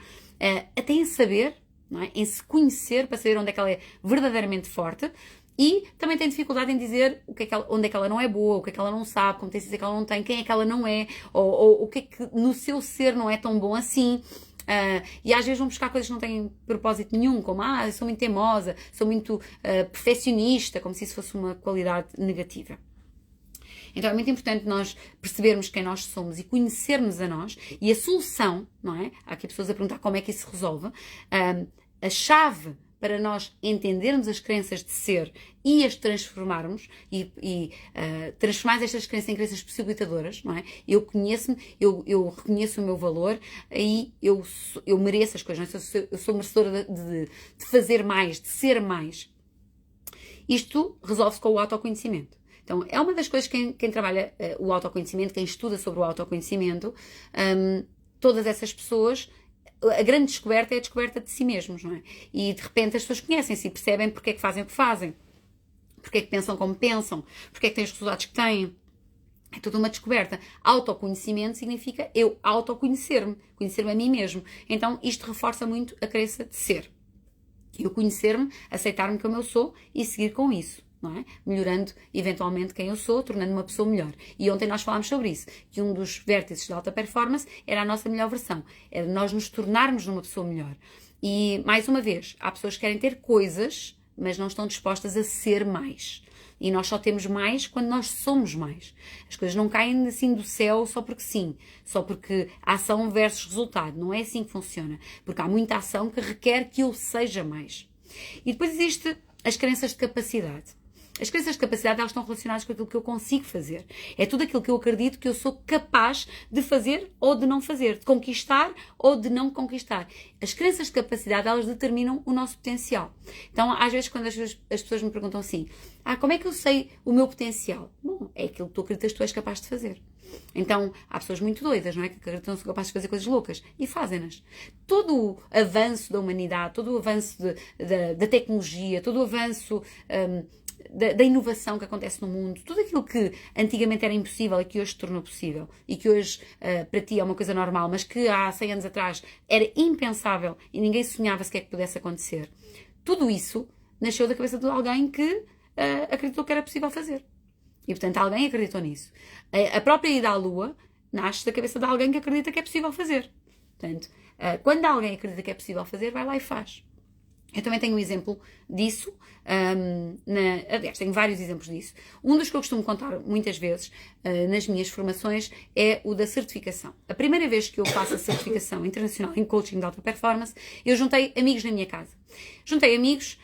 até em saber, não é? Em se conhecer para saber onde é que ela é verdadeiramente forte, e também tem dificuldade em dizer onde é que ela não é boa, o que é que ela não sabe, competências é que ela não tem, quem é que ela não é, ou o que é que no seu ser não é tão bom assim. E às vezes vão buscar coisas que não têm propósito nenhum, como eu sou muito teimosa, sou muito perfeccionista, como se isso fosse uma qualidade negativa. Então é muito importante nós percebermos quem nós somos e conhecermos a nós, e a solução, não é? Há aqui pessoas a perguntar como é que isso se resolve. A chave para nós entendermos as crenças de ser e as transformarmos e transformar estas crenças em crenças possibilitadoras, não é? Eu conheço-me, eu reconheço o meu valor e eu mereço as coisas, não é? Eu sou merecedora de fazer mais, de ser mais. Isto resolve-se com o autoconhecimento. Então, é uma das coisas que quem trabalha o autoconhecimento, quem estuda sobre o autoconhecimento, todas essas pessoas, a grande descoberta é a descoberta de si mesmos, não é? E de repente as pessoas conhecem-se e percebem porque é que fazem o que fazem, porque é que pensam como pensam, porque é que têm os resultados que têm. É toda uma descoberta. Autoconhecimento significa eu autoconhecer-me, conhecer-me a mim mesmo. Então, isto reforça muito a crença de ser. Eu conhecer-me, aceitar-me como eu sou e seguir com isso. Não é? Melhorando eventualmente quem eu sou, tornando uma pessoa melhor. E ontem nós falámos sobre isso, que um dos vértices da alta performance era a nossa melhor versão, era nós nos tornarmos numa pessoa melhor. E, mais uma vez, há pessoas que querem ter coisas, mas não estão dispostas a ser mais. E nós só temos mais quando nós somos mais. As coisas não caem assim do céu só porque sim, só porque ação versus resultado. Não é assim que funciona, porque há muita ação que requer que eu seja mais. E depois existe as crenças de capacidade. As crenças de capacidade, elas estão relacionadas com aquilo que eu consigo fazer. É tudo aquilo que eu acredito que eu sou capaz de fazer ou de não fazer, de conquistar ou de não conquistar. As crenças de capacidade, elas determinam o nosso potencial. Então, às vezes, quando as pessoas me perguntam assim, como é que eu sei o meu potencial? Bom, é aquilo que tu acreditas que tu és capaz de fazer. Então, há pessoas muito doidas, não é? Que acreditam que são capazes de fazer coisas loucas e fazem-nas. Todo o avanço da humanidade, todo o avanço da tecnologia, todo o avanço da inovação que acontece no mundo, tudo aquilo que antigamente era impossível e que hoje se tornou possível e que hoje para ti é uma coisa normal, mas que há 100 anos atrás era impensável e ninguém sonhava sequer que pudesse acontecer. Tudo isso nasceu da cabeça de alguém que acreditou que era possível fazer. E, portanto, alguém acreditou nisso. A própria ida à Lua nasce da cabeça de alguém que acredita que é possível fazer. Portanto, quando alguém acredita que é possível fazer, vai lá e faz. Eu também tenho um exemplo disso, aliás, tenho vários exemplos disso. Um dos que eu costumo contar muitas vezes nas minhas formações é o da certificação. A primeira vez que eu faço a certificação internacional em coaching de alta performance, eu juntei amigos na minha casa. Juntei amigos,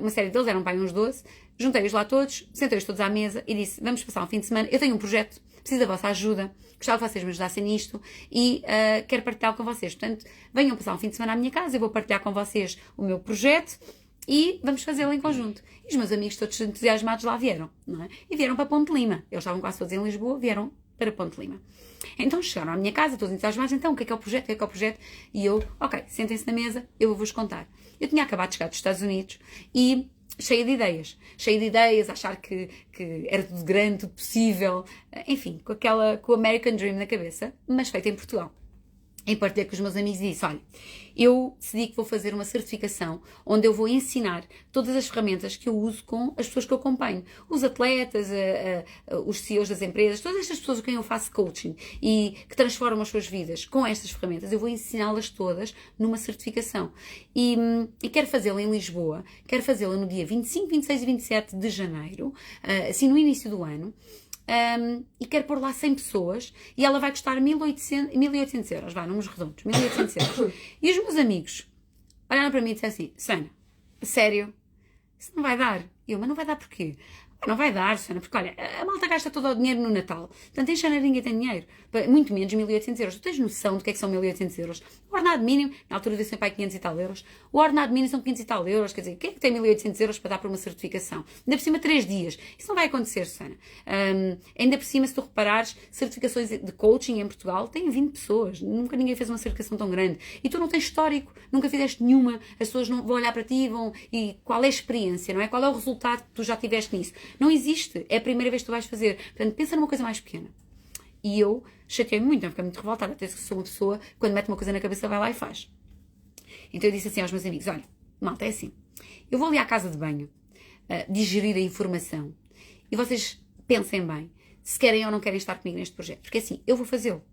uma série deles, eram uns 12, juntei-os lá todos, sentei-os todos à mesa e disse, vamos passar um fim de semana, eu tenho um projeto, preciso da vossa ajuda, gostava que vocês me ajudassem nisto e quero partilhar com vocês. Portanto, venham passar um fim de semana à minha casa, eu vou partilhar com vocês o meu projeto e vamos fazê-lo em conjunto. E os meus amigos todos entusiasmados lá vieram, não é? E vieram para Ponte Lima. Eles estavam quase todos em Lisboa, vieram para Ponte Lima. Então chegaram à minha casa, todos entusiasmados, então o que é o projeto, o que é o projeto? E eu, ok, sentem-se na mesa, eu vou-vos contar. Eu tinha acabado de chegar dos Estados Unidos e cheia de ideias, achar que era tudo grande, tudo possível, enfim, com o American Dream na cabeça, mas feito em Portugal. E partilhei com os meus amigos e disse, olha, eu decidi que vou fazer uma certificação onde eu vou ensinar todas as ferramentas que eu uso com as pessoas que eu acompanho. Os atletas, os CEOs das empresas, todas estas pessoas com quem eu faço coaching e que transformam as suas vidas com estas ferramentas, eu vou ensiná-las todas numa certificação. E quero fazê-la em Lisboa, quero fazê-la no dia 25, 26 e 27 de janeiro, assim no início do ano. E quero pôr lá 100 pessoas e ela vai custar 1.800 euros, vá, números redondos, 1.800 euros. E os meus amigos olharam para mim e disseram assim, Susana, sério? Isso não vai dar. E eu, mas não vai dar porquê? Não vai dar, Susana, porque olha, a malta gasta todo o dinheiro no Natal. Portanto, em janeiro ninguém tem dinheiro. Muito menos 1.800 euros. Tu tens noção do que é que são 1.800 euros? O ordenado mínimo, na altura desse pai 500 e tal euros. O ordenado mínimo são 500 e tal euros. Quer dizer, quem é que tem 1.800 euros para dar para uma certificação? Ainda por cima 3 dias. Isso não vai acontecer, Susana. Ainda por cima, se tu reparares, certificações de coaching em Portugal têm 20 pessoas. Nunca ninguém fez uma certificação tão grande. E tu não tens histórico, nunca fizeste nenhuma. As pessoas não vão olhar para ti e qual é a experiência, não é? Qual é o resultado que tu já tiveste nisso? Não existe. É a primeira vez que tu vais fazer. Portanto, pensa numa coisa mais pequena. E eu chateei-me muito, eu fiquei muito revoltada, até que sou uma pessoa, quando mete uma coisa na cabeça, vai lá e faz. Então eu disse assim aos meus amigos, olha, malta, é assim, eu vou ali à casa de banho, digerir a informação, e vocês pensem bem, se querem ou não querem estar comigo neste projeto, porque assim, eu vou fazê-lo.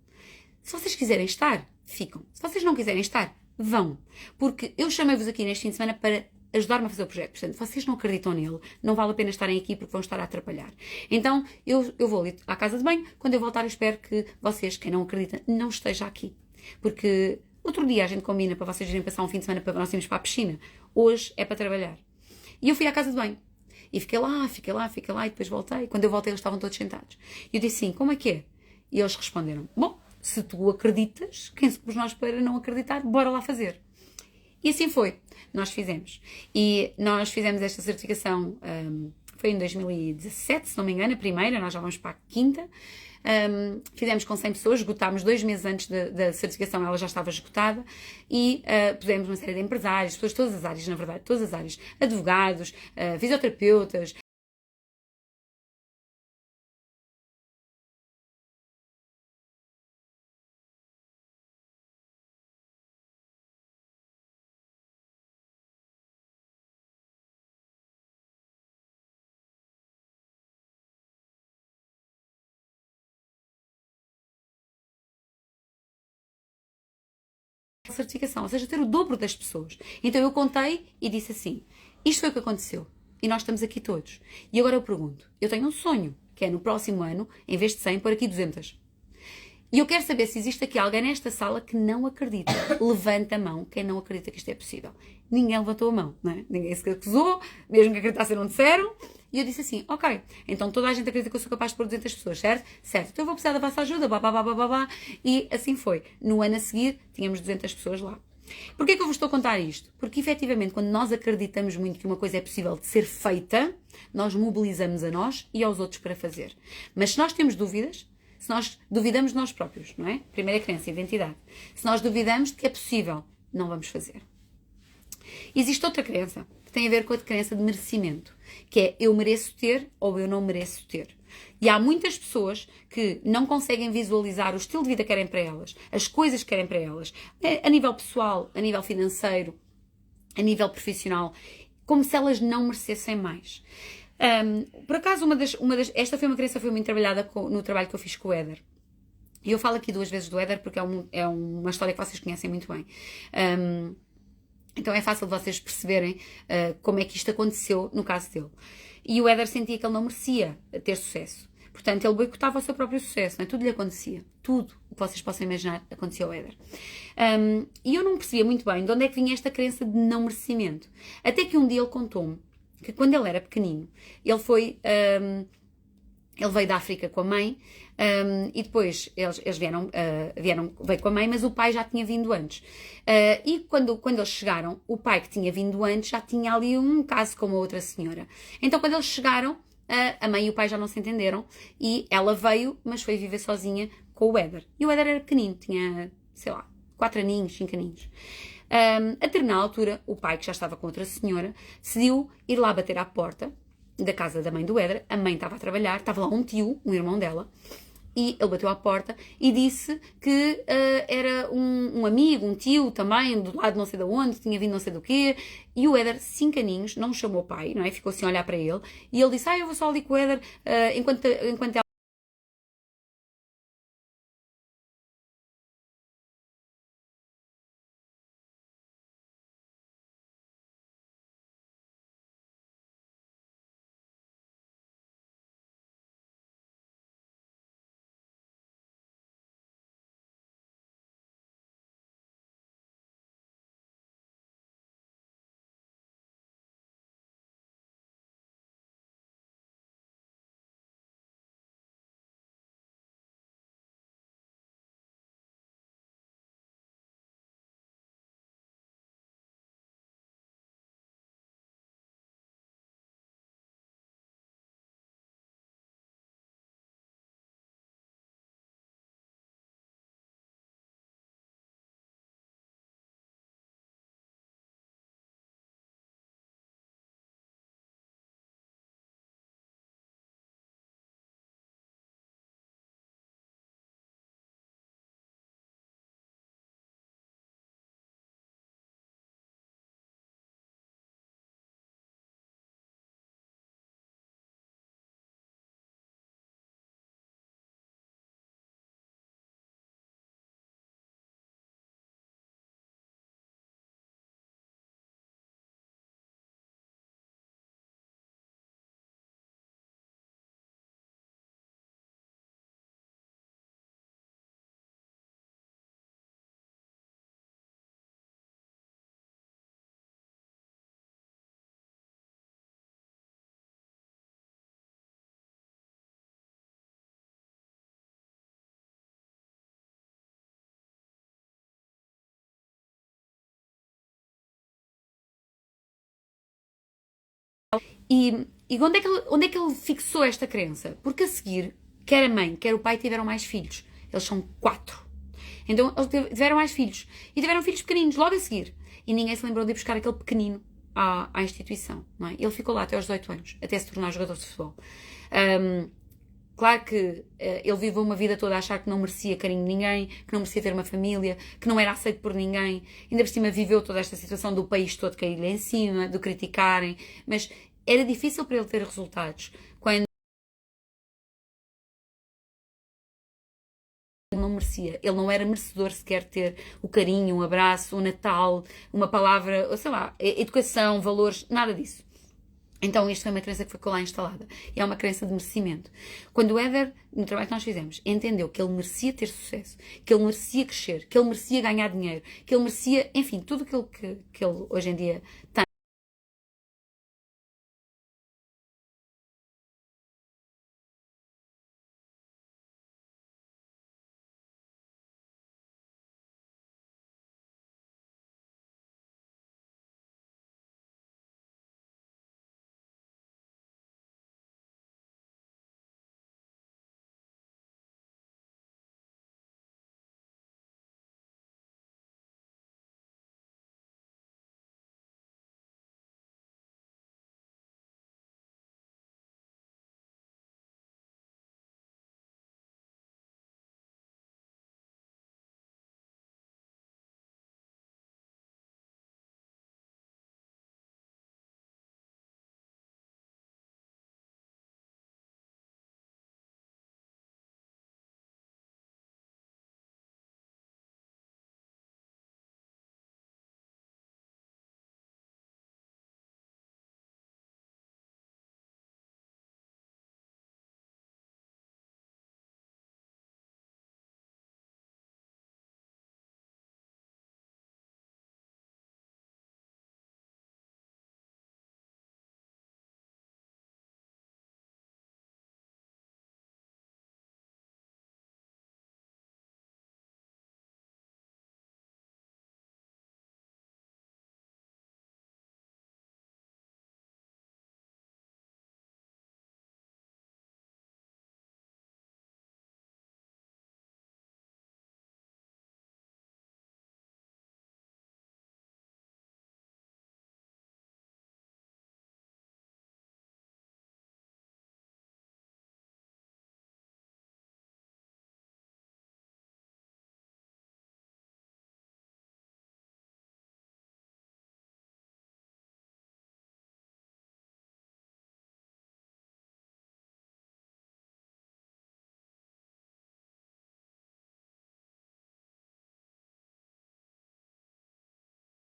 Se vocês quiserem estar, ficam. Se vocês não quiserem estar, vão. Porque eu chamei-vos aqui neste fim de semana para ajudar-me a fazer o projeto. Portanto, vocês não acreditam nele, não vale a pena estarem aqui porque vão estar a atrapalhar. Então, eu vou ali à casa de banho, quando eu voltar eu espero que vocês, quem não acredita, não esteja aqui. Porque outro dia a gente combina para vocês irem passar um fim de semana para nós irmos para a piscina. Hoje é para trabalhar. E eu fui à casa de banho. E fiquei lá, e depois voltei. Quando eu voltei eles estavam todos sentados. E eu disse assim, como é que é? E eles responderam, bom, se tu acreditas, quem somos nós para não acreditar? Bora lá fazer. E assim foi. Nós fizemos. E nós fizemos esta certificação, foi em 2017, se não me engano, a primeira, nós já vamos para a quinta. Fizemos com 100 pessoas, esgotámos 2 meses antes da certificação, ela já estava esgotada. E pusemos uma série de empresários, pessoas de todas as áreas, na verdade, todas as áreas. Advogados, fisioterapeutas, certificação, ou seja, ter o dobro das pessoas. Então eu contei e disse assim, isto foi o que aconteceu e nós estamos aqui todos. E agora eu pergunto, eu tenho um sonho, que é no próximo ano, em vez de 100, pôr aqui 200. E eu quero saber se existe aqui alguém nesta sala que não acredita. Levanta a mão quem não acredita que isto é possível. Ninguém levantou a mão, não é? Ninguém se acusou, mesmo que acreditassem não disseram. E eu disse assim, ok, então toda a gente acredita que eu sou capaz de pôr 200 pessoas, certo? Certo, então eu vou precisar da vossa ajuda, babá. E assim foi. No ano a seguir, tínhamos 200 pessoas lá. Porquê que eu vos estou a contar isto? Porque, efetivamente, quando nós acreditamos muito que uma coisa é possível de ser feita, nós mobilizamos a nós e aos outros para fazer. Mas se nós temos dúvidas, Se nós duvidamos de nós próprios, não é? Primeira crença, identidade. Se nós duvidamos de que é possível, não vamos fazer. Existe outra crença, que tem a ver com a crença de merecimento, que é eu mereço ter ou eu não mereço ter. E há muitas pessoas que não conseguem visualizar o estilo de vida que querem para elas, as coisas que querem para elas, a nível pessoal, a nível financeiro, a nível profissional, como se elas não merecessem mais. Por acaso, esta foi uma crença foi muito trabalhada no trabalho que eu fiz com o Éder. E eu falo aqui 2 vezes do Éder porque é uma história que vocês conhecem muito bem. Então é fácil de vocês perceberem como é que isto aconteceu no caso dele. E o Éder sentia que ele não merecia ter sucesso. Portanto, ele boicotava o seu próprio sucesso, não é? Tudo lhe acontecia. Tudo o que vocês possam imaginar acontecia ao Éder. E eu não percebia muito bem de onde é que vinha esta crença de não merecimento. Até que um dia ele contou-me que quando ele era pequenino, ele veio da África com a mãe e depois eles veio com a mãe, mas o pai já tinha vindo antes. E quando eles chegaram, o pai que tinha vindo antes já tinha ali um caso com uma outra senhora. Então quando eles chegaram, a mãe e o pai já não se entenderam e ela veio, mas foi viver sozinha com o Éder. E o Éder era pequenino, tinha, sei lá, 4 aninhos, 5 aninhos. A determinada altura, o pai, que já estava com outra senhora, decidiu ir lá bater à porta da casa da mãe do Éder. A mãe estava a trabalhar, estava lá um tio, um irmão dela, e ele bateu à porta e disse que era um amigo, um tio também, do lado não sei de onde, tinha vindo não sei do quê, e o Éder, 5 aninhos, não chamou o pai, não é? Ficou assim a olhar para ele, e ele disse, eu vou só ali com o Éder, enquanto ela... E onde é que ele fixou esta crença? Porque a seguir, quer a mãe, quer o pai tiveram mais filhos. Eles são 4. Então eles tiveram mais filhos. E tiveram filhos pequeninos logo a seguir. E ninguém se lembrou de ir buscar aquele pequenino à instituição. Não é? Ele ficou lá até aos 18 anos, até se tornar jogador de futebol. Claro que ele viveu uma vida toda a achar que não merecia carinho de ninguém, que não merecia ter uma família, que não era aceito por ninguém. Ainda por cima viveu toda esta situação do país todo cair-lhe em cima, de criticarem. Mas era difícil para ele ter resultados quando ele não merecia. Ele não era merecedor sequer ter o carinho, um abraço, um Natal, uma palavra, ou sei lá, educação, valores, nada disso. Então, isto foi uma crença que ficou lá instalada. E é uma crença de merecimento. Quando o Éder, no trabalho que nós fizemos, entendeu que ele merecia ter sucesso, que ele merecia crescer, que ele merecia ganhar dinheiro, que ele merecia, enfim, tudo aquilo que ele hoje em dia tem.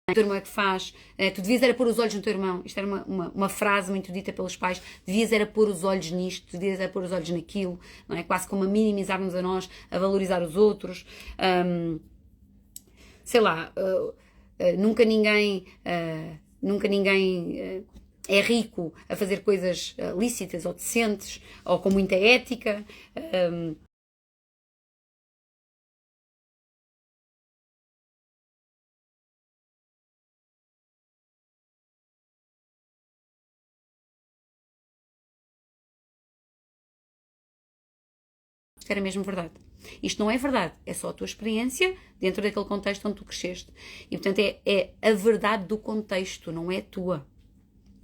O teu irmão é que faz, tu devias era pôr os olhos no teu irmão. Isto era uma frase muito dita pelos pais. Devias era pôr os olhos nisto, devias era pôr os olhos naquilo, não é? Quase como a minimizar-nos a nós, a valorizar os outros. Sei lá, nunca ninguém é rico a fazer coisas lícitas ou decentes ou com muita ética. Isto era mesmo verdade. Isto não é verdade, é só a tua experiência dentro daquele contexto onde tu cresceste. E portanto é a verdade do contexto, não é a tua.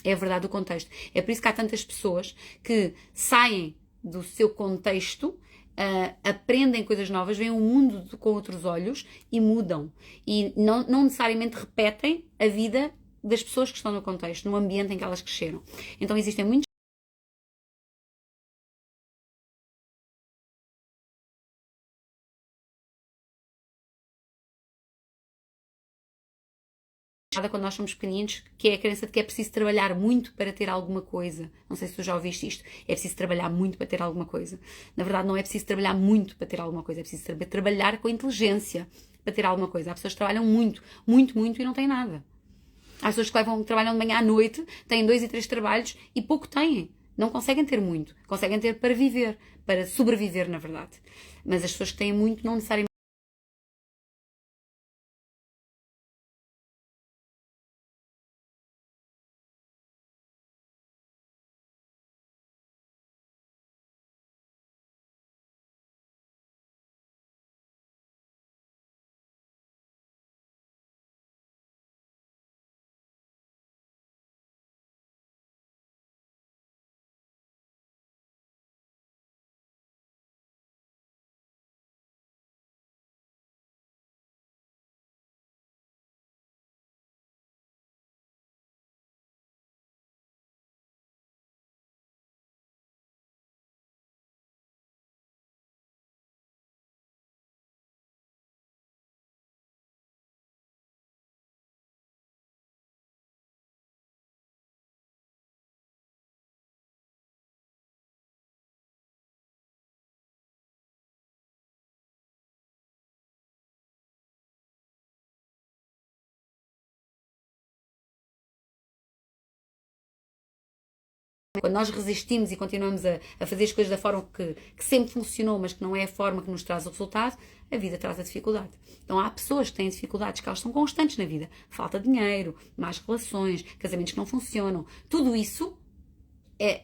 É a verdade do contexto. É por isso que há tantas pessoas que saem do seu contexto, aprendem coisas novas, veem o mundo com outros olhos e mudam. E não necessariamente repetem a vida das pessoas que estão no contexto, no ambiente em que elas cresceram. Então existem muitos quando nós somos pequeninos, que é a crença de que é preciso trabalhar muito para ter alguma coisa. Não sei se tu já ouviste isto. É preciso trabalhar muito para ter alguma coisa. Na verdade, não é preciso trabalhar muito para ter alguma coisa. É preciso trabalhar com inteligência para ter alguma coisa. Há pessoas que trabalham muito, muito, muito e não têm nada. Há pessoas que trabalham de manhã à noite, têm 2 e 3 trabalhos e pouco têm. Não conseguem ter muito. Conseguem ter para viver, para sobreviver, na verdade. Mas as pessoas que têm muito não necessariamente. Quando nós resistimos e continuamos a fazer as coisas da forma que sempre funcionou, mas que não é a forma que nos traz o resultado, a vida traz a dificuldade. Então há pessoas que têm dificuldades, que elas são constantes na vida. Falta de dinheiro, más relações, casamentos que não funcionam. Tudo isso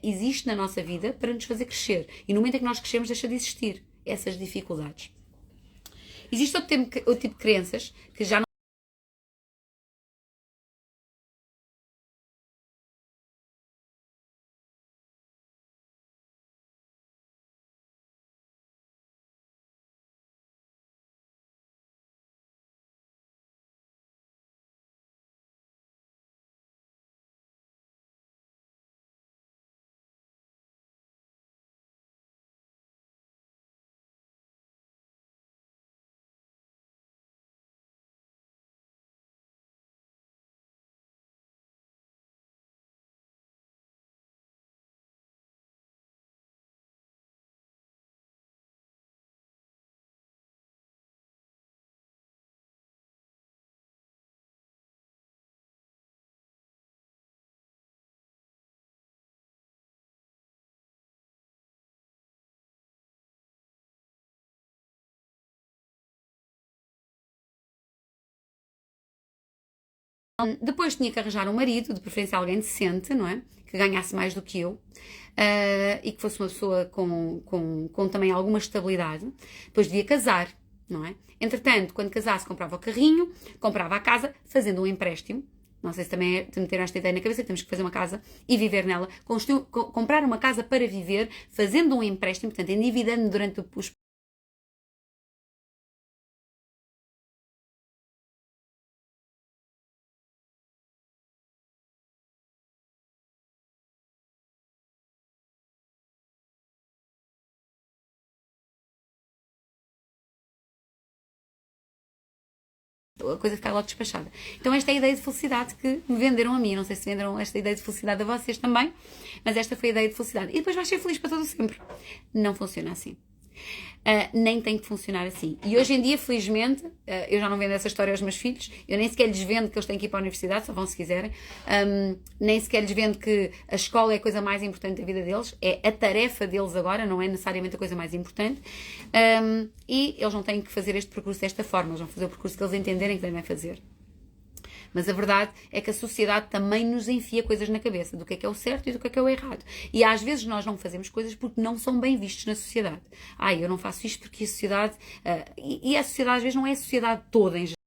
existe na nossa vida para nos fazer crescer. E no momento em que nós crescemos, deixa de existir essas dificuldades. Existe outro tipo de crenças que já não. Depois tinha que arranjar um marido, de preferência alguém decente, não é? Que ganhasse mais do que eu. E que fosse uma pessoa com também alguma estabilidade. Depois devia casar, não é? Entretanto, quando casasse, comprava o carrinho, comprava a casa, fazendo um empréstimo. Não sei se também te meteram esta ideia na cabeça que temos que fazer uma casa e viver nela. Comprar uma casa para viver, fazendo um empréstimo, portanto, endividando durante os a coisa ficar logo despachada. Então esta é a ideia de felicidade que me venderam a mim. Não sei se venderam esta ideia de felicidade a vocês também, mas esta foi a ideia de felicidade. E depois vais ser feliz para todo sempre. Não funciona assim. Nem tem que funcionar assim. E hoje em dia, felizmente, eu já não vendo essa história aos meus filhos, eu nem sequer lhes vendo que eles têm que ir para a universidade, só vão se quiserem, nem sequer lhes vendo que a escola é a coisa mais importante da vida deles, é a tarefa deles agora, não é necessariamente a coisa mais importante, e eles não têm que fazer este percurso desta forma, eles vão fazer o percurso que eles entenderem que devem fazer. Mas a verdade é que a sociedade também nos enfia coisas na cabeça do que é o certo e do que é o errado. E às vezes nós não fazemos coisas porque não são bem vistos na sociedade. Eu não faço isto porque a sociedade... e a sociedade às vezes não é a sociedade toda em geral.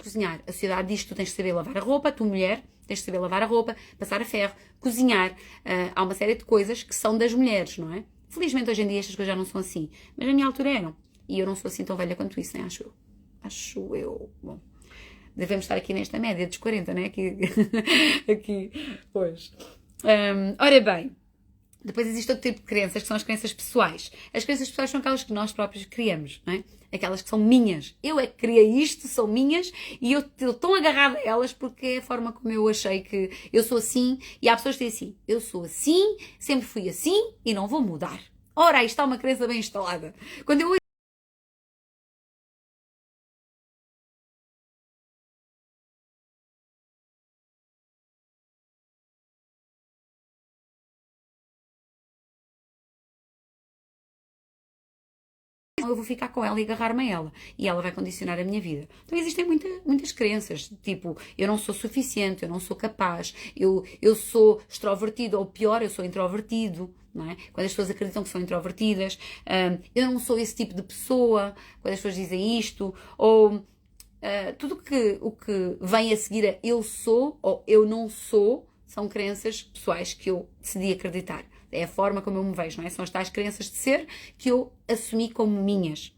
Cozinhar. A sociedade diz que tu tens de saber lavar a roupa, tu mulher, tens de saber lavar a roupa, passar a ferro, cozinhar. Há uma série de coisas que são das mulheres, não é? Felizmente hoje em dia estas coisas já não são assim. Mas na minha altura eram. E eu não sou assim tão velha quanto isso, nem acho eu. Acho eu. Bom, devemos estar aqui nesta média dos 40, não é? Aqui, pois. Ora bem. Depois existe outro tipo de crenças, que são as crenças pessoais. As crenças pessoais são aquelas que nós próprios criamos, não é? Aquelas que são minhas. Eu é que criei isto, são minhas, e eu estou tão agarrada a elas porque é a forma como eu achei que eu sou assim. E há pessoas que dizem assim, eu sou assim, sempre fui assim e não vou mudar. Ora, aí está uma crença bem instalada. Quando eu eu vou ficar com ela e agarrar-me a ela. E ela vai condicionar a minha vida. Então existem muitas crenças, tipo, eu não sou suficiente, eu não sou capaz, eu sou extrovertido, ou pior, eu sou introvertido, não é? Quando as pessoas acreditam que são introvertidas, eu não sou esse tipo de pessoa, quando as pessoas dizem isto, ou tudo o que vem a seguir a eu sou ou eu não sou, são crenças pessoais que eu decidi acreditar. É a forma como eu me vejo, não é? São as tais crenças de ser que eu assumi como minhas.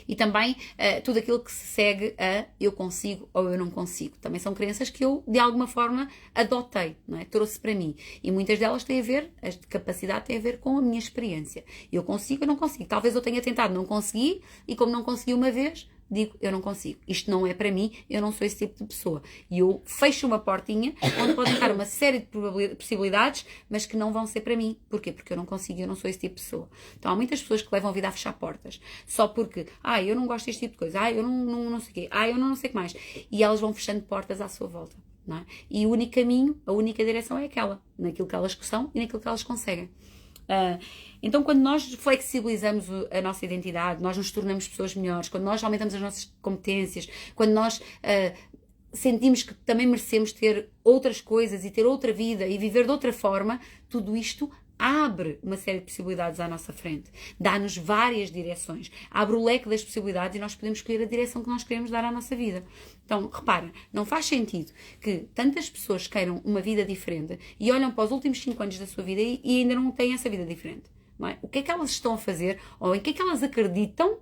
E também tudo aquilo que se segue a eu consigo ou eu não consigo. Também são crenças que eu, de alguma forma, adotei, não é? Trouxe para mim. E muitas delas têm a ver, a capacidade tem a ver com a minha experiência. Eu consigo ou não consigo. Talvez eu tenha tentado, não consegui, e como não consegui uma vez, digo, eu não consigo. Isto não é para mim, eu não sou esse tipo de pessoa. E eu fecho uma portinha onde podem estar uma série de possibilidades, mas que não vão ser para mim. Porquê? Porque eu não consigo, eu não sou esse tipo de pessoa. Então há muitas pessoas que levam a vida a fechar portas. Só porque, eu não gosto deste tipo de coisa, eu não sei o quê, eu não sei o que mais. E elas vão fechando portas à sua volta. Não é? E o único caminho, a única direção é aquela. Naquilo que elas são e naquilo que elas conseguem. Então, quando nós flexibilizamos a nossa identidade, nós nos tornamos pessoas melhores, quando nós aumentamos as nossas competências, quando nós sentimos que também merecemos ter outras coisas e ter outra vida e viver de outra forma, tudo isto abre uma série de possibilidades à nossa frente, dá-nos várias direções, abre o leque das possibilidades e nós podemos escolher a direção que nós queremos dar à nossa vida. Então, repara, não faz sentido que tantas pessoas queiram uma vida diferente e olham para os últimos 5 anos da sua vida e ainda não têm essa vida diferente. Não é? O que é que elas estão a fazer ou em que é que elas acreditam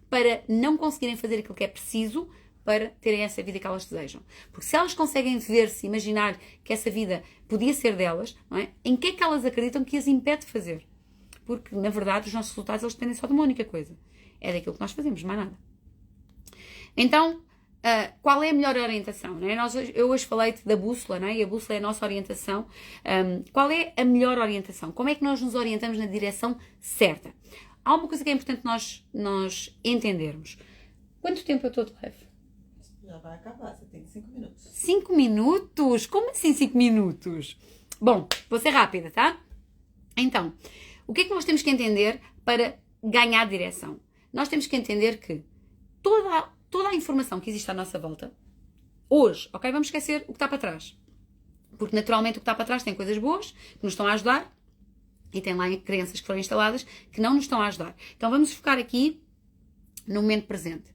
para não conseguirem fazer aquilo que é preciso para terem essa vida que elas desejam. Porque se elas conseguem ver-se, imaginar que essa vida podia ser delas, não é? Em que é que elas acreditam que as impede de fazer? Porque, na verdade, os nossos resultados eles dependem só de uma única coisa. É daquilo que nós fazemos, mais nada. Então, qual é a melhor orientação? Não é? Eu hoje falei-te da bússola, não é? E a bússola é a nossa orientação. Qual é a melhor orientação? Como é que nós nos orientamos na direção certa? Há uma coisa que é importante nós entendermos. Quanto tempo eu estou de live? Já vai acabar, você tem 5 minutos. 5 minutos? Como assim 5 minutos? Bom, vou ser rápida, tá? Então, o que é que nós temos que entender para ganhar direção? Nós temos que entender que toda a informação que existe à nossa volta, hoje, ok? Vamos esquecer o que está para trás. Porque naturalmente o que está para trás tem coisas boas que nos estão a ajudar e tem lá crenças que foram instaladas que não nos estão a ajudar. Então vamos focar aqui no momento presente.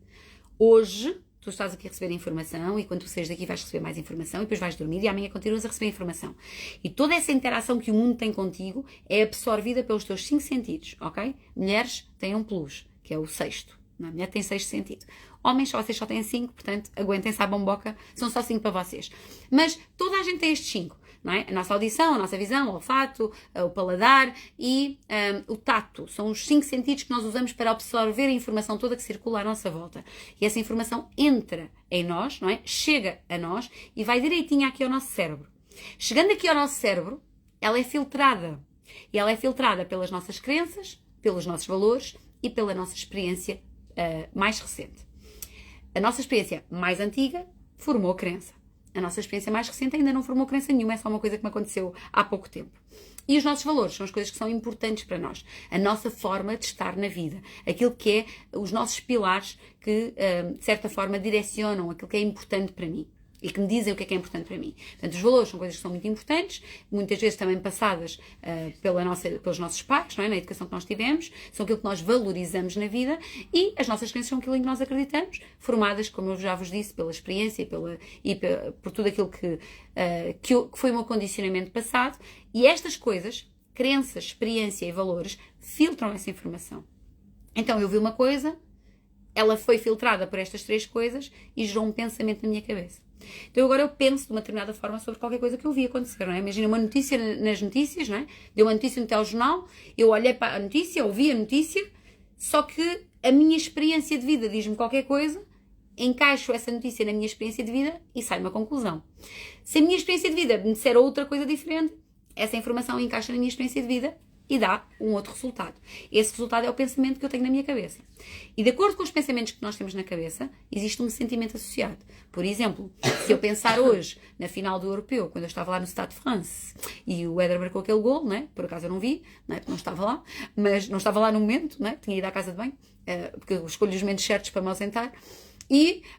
Hoje, tu estás aqui a receber informação e quando tu saís daqui vais receber mais informação e depois vais dormir e amanhã continuas a receber informação. E toda essa interação que o mundo tem contigo é absorvida pelos teus 5 sentidos, ok? Mulheres têm um plus, que é o sexto. A mulher tem 6 sentido. Homens, só vocês só têm 5, portanto, aguentem-se à bomboca, são só 5 para vocês. Mas toda a gente tem estes 5, não é? A nossa audição, a nossa visão, o olfato, o paladar e o tato. São os 5 sentidos que nós usamos para absorver a informação toda que circula à nossa volta. E essa informação entra em nós, não é? Chega a nós e vai direitinho aqui ao nosso cérebro. Chegando aqui ao nosso cérebro, ela é filtrada. E ela é filtrada pelas nossas crenças, pelos nossos valores e pela nossa experiência mais recente. A nossa experiência mais antiga formou crença. A nossa experiência mais recente ainda não formou crença nenhuma, é só uma coisa que me aconteceu há pouco tempo. E os nossos valores são as coisas que são importantes para nós. A nossa forma de estar na vida. Aquilo que é os nossos pilares que, de certa forma, direcionam aquilo que é importante para mim. E que me dizem o que é importante para mim. Portanto, os valores são coisas que são muito importantes, muitas vezes também passadas pelos nossos pais, não é? Na educação que nós tivemos, são aquilo que nós valorizamos na vida e as nossas crenças são aquilo em que nós acreditamos, formadas, como eu já vos disse, pela experiência por tudo aquilo que foi o meu condicionamento passado. E estas coisas, crenças, experiência e valores, filtram essa informação. Então, eu vi uma coisa, ela foi filtrada por estas 3 coisas e gerou um pensamento na minha cabeça. Então agora eu penso de uma determinada forma sobre qualquer coisa que eu vi acontecer, não é? Imagina uma notícia nas notícias, não é? Deu uma notícia no telejornal, eu olhei para a notícia, ouvi a notícia, só que a minha experiência de vida diz-me qualquer coisa, encaixo essa notícia na minha experiência de vida e sai uma conclusão. Se a minha experiência de vida me disser outra coisa diferente, essa informação encaixa na minha experiência de vida e dá um outro resultado. Esse resultado é o pensamento que eu tenho na minha cabeça. E de acordo com os pensamentos que nós temos na cabeça, existe um sentimento associado. Por exemplo, se eu pensar hoje na final do Europeu, quando eu estava lá no Stade de France, e o Éder marcou aquele gol, não é? Por acaso eu não vi, não é? Porque não estava lá, mas não estava lá no momento, não é? Tinha ido à casa de banho, porque eu escolho os momentos certos para me ausentar.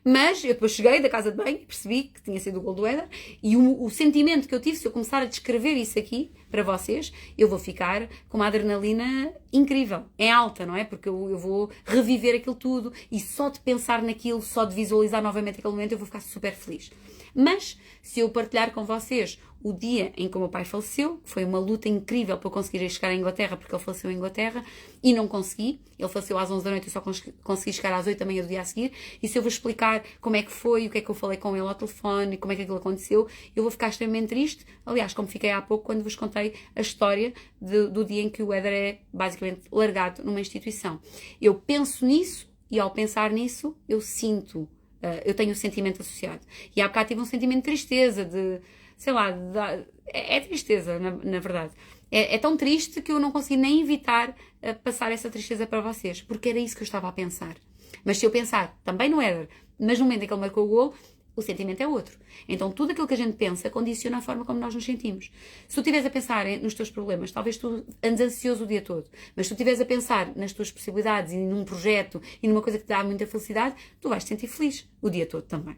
Mas eu depois cheguei da casa de banho e percebi que tinha sido o gol do Éder e o sentimento que eu tive, se eu começar a descrever isso aqui para vocês, eu vou ficar com uma adrenalina incrível, é alta, não é? Porque eu vou reviver aquilo tudo e só de pensar naquilo, só de visualizar novamente aquele momento, eu vou ficar super feliz. Mas, se eu partilhar com vocês o dia em que o meu pai faleceu, que foi uma luta incrível para eu conseguir chegar à Inglaterra, porque ele faleceu em Inglaterra, e não consegui. Ele faleceu às 11 da noite e só consegui chegar às 8 da manhã do dia a seguir. E se eu vos explicar como é que foi, o que é que eu falei com ele ao telefone, como é que aquilo aconteceu, eu vou ficar extremamente triste. Aliás, como fiquei há pouco quando vos contei a história do dia em que o Éder é basicamente largado numa instituição. Eu penso nisso e ao pensar nisso, eu sinto, eu tenho o sentimento associado. E há bocado tive um sentimento de tristeza, sei lá, é tristeza, na verdade. É tão triste que eu não consegui nem evitar passar essa tristeza para vocês, porque era isso que eu estava a pensar. Mas se eu pensar também no Éder, mas no momento em que ele marcou o gol, o sentimento é outro. Então tudo aquilo que a gente pensa condiciona a forma como nós nos sentimos. Se tu estiveres a pensar nos teus problemas, talvez tu andes ansioso o dia todo, mas se tu estiveres a pensar nas tuas possibilidades e num projeto e numa coisa que te dá muita felicidade, tu vais te sentir feliz o dia todo também.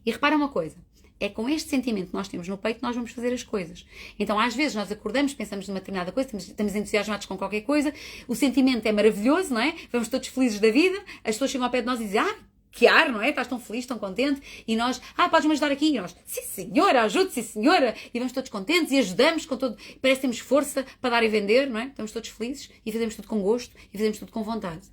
E repara uma coisa, é com este sentimento que nós temos no peito que nós vamos fazer as coisas. Então, às vezes, nós acordamos, pensamos numa determinada coisa, estamos entusiasmados com qualquer coisa, o sentimento é maravilhoso, não é? Vamos todos felizes da vida, as pessoas chegam ao pé de nós e dizem, que ar, não é? Estás tão feliz, tão contente, e nós, podes-me ajudar aqui? E nós, sim senhora, ajude, sim senhora, e vamos todos contentes e ajudamos com todo, parece que temos força para dar e vender, não é? Estamos todos felizes e fazemos tudo com gosto e fazemos tudo com vontade.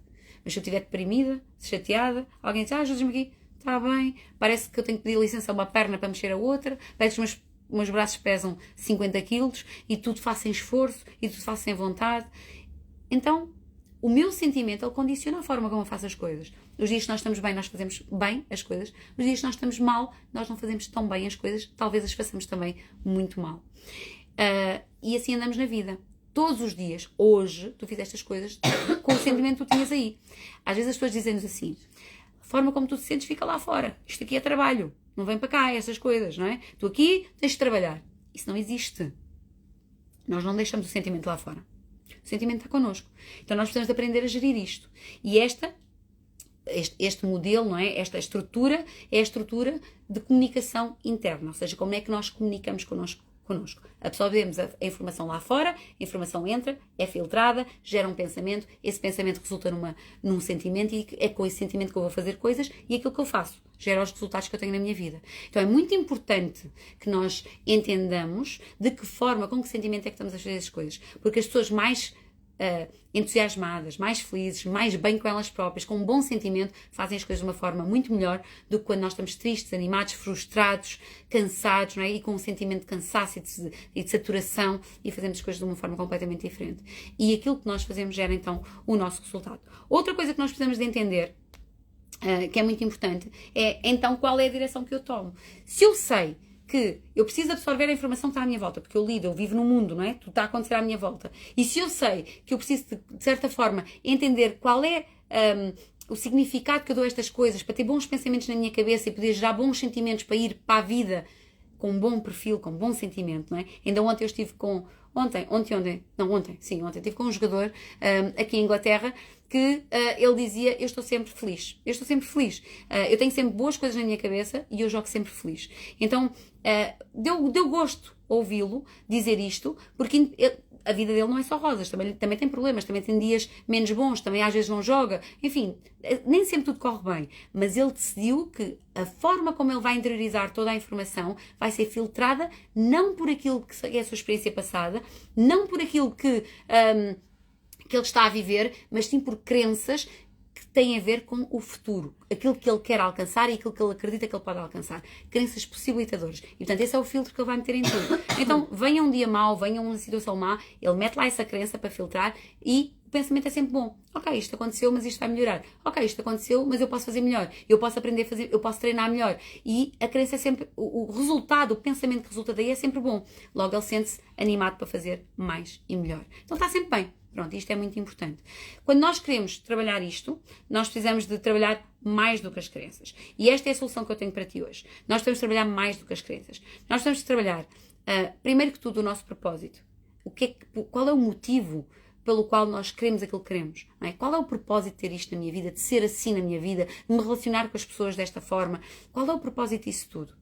Mas se eu estiver deprimida, chateada, alguém diz, ajudas-me aqui. Está bem, parece que eu tenho que pedir licença a uma perna para mexer a outra, parece que os meus braços pesam 50 quilos e tudo faço sem esforço e tudo faço sem vontade. Então, o meu sentimento, ele condiciona a forma como eu faço as coisas. Os dias que nós estamos bem, nós fazemos bem as coisas. Os dias que nós estamos mal, nós não fazemos tão bem as coisas. Talvez as façamos também muito mal. E assim andamos na vida. Todos os dias, hoje, tu fizeste as coisas com o sentimento que tu tinhas aí. Às vezes as pessoas dizem-nos assim, a forma como tu te sentes fica lá fora. Isto aqui é trabalho. Não vem para cá, essas coisas, não é? Tu aqui tens de trabalhar. Isso não existe. Nós não deixamos o sentimento lá fora. O sentimento está connosco. Então nós precisamos de aprender a gerir isto. E este modelo, não é? Esta estrutura é a estrutura de comunicação interna. Ou seja, como é que nós comunicamos connosco. Absorvemos a informação lá fora, a informação entra, é filtrada, gera um pensamento, esse pensamento resulta num sentimento e é com esse sentimento que eu vou fazer coisas e aquilo que eu faço gera os resultados que eu tenho na minha vida. Então é muito importante que nós entendamos de que forma, com que sentimento é que estamos a fazer as coisas. Porque as pessoas mais entusiasmadas, mais felizes, mais bem com elas próprias, com um bom sentimento, fazem as coisas de uma forma muito melhor do que quando nós estamos tristes, animados, frustrados, cansados, não é? E com um sentimento de cansaço e de saturação e fazemos as coisas de uma forma completamente diferente. E aquilo que nós fazemos gera então o nosso resultado. Outra coisa que nós precisamos de entender, que é muito importante, é então qual é a direção que eu tomo. Se eu sei que eu preciso absorver a informação que está à minha volta, porque eu vivo no mundo, não é? Tudo está a acontecer à minha volta. E se eu sei que eu preciso, de certa forma, entender qual é o significado que eu dou a estas coisas, para ter bons pensamentos na minha cabeça e poder gerar bons sentimentos para ir para a vida com um bom perfil, com um bom sentimento, não é? Ainda ontem eu estive com... Ontem estive com um jogador aqui em Inglaterra que ele dizia, eu estou sempre feliz. Eu tenho sempre boas coisas na minha cabeça e eu jogo sempre feliz. Então, deu gosto ouvi-lo dizer isto, porque a vida dele não é só rosas, também tem problemas, também tem dias menos bons, também às vezes não joga, enfim, nem sempre tudo corre bem, mas ele decidiu que a forma como ele vai interiorizar toda a informação vai ser filtrada não por aquilo que é a sua experiência passada, não por aquilo que ele está a viver, mas sim por crenças que têm a ver com o futuro, aquilo que ele quer alcançar e aquilo que ele acredita que ele pode alcançar. Crenças possibilitadoras. E, portanto, esse é o filtro que ele vai meter em tudo. Então, venha um dia mau, venha uma situação má, ele mete lá essa crença para filtrar e o pensamento é sempre bom. Ok, isto aconteceu, mas isto vai melhorar. Ok, isto aconteceu, mas eu posso fazer melhor. Eu posso aprender a fazer, eu posso treinar melhor. E a crença é sempre, o resultado, o pensamento que resulta daí é sempre bom. Logo, ele sente-se animado para fazer mais e melhor. Então, está sempre bem. Pronto, isto é muito importante. Quando nós queremos trabalhar isto, nós precisamos de trabalhar mais do que as crenças. E esta é a solução que eu tenho para ti hoje. Nós temos de trabalhar mais do que as crenças. Nós temos de trabalhar, primeiro que tudo, o nosso propósito. Qual é o motivo pelo qual nós queremos aquilo que queremos? Não é? Qual é o propósito de ter isto na minha vida, de ser assim na minha vida, de me relacionar com as pessoas desta forma? Qual é o propósito disso tudo?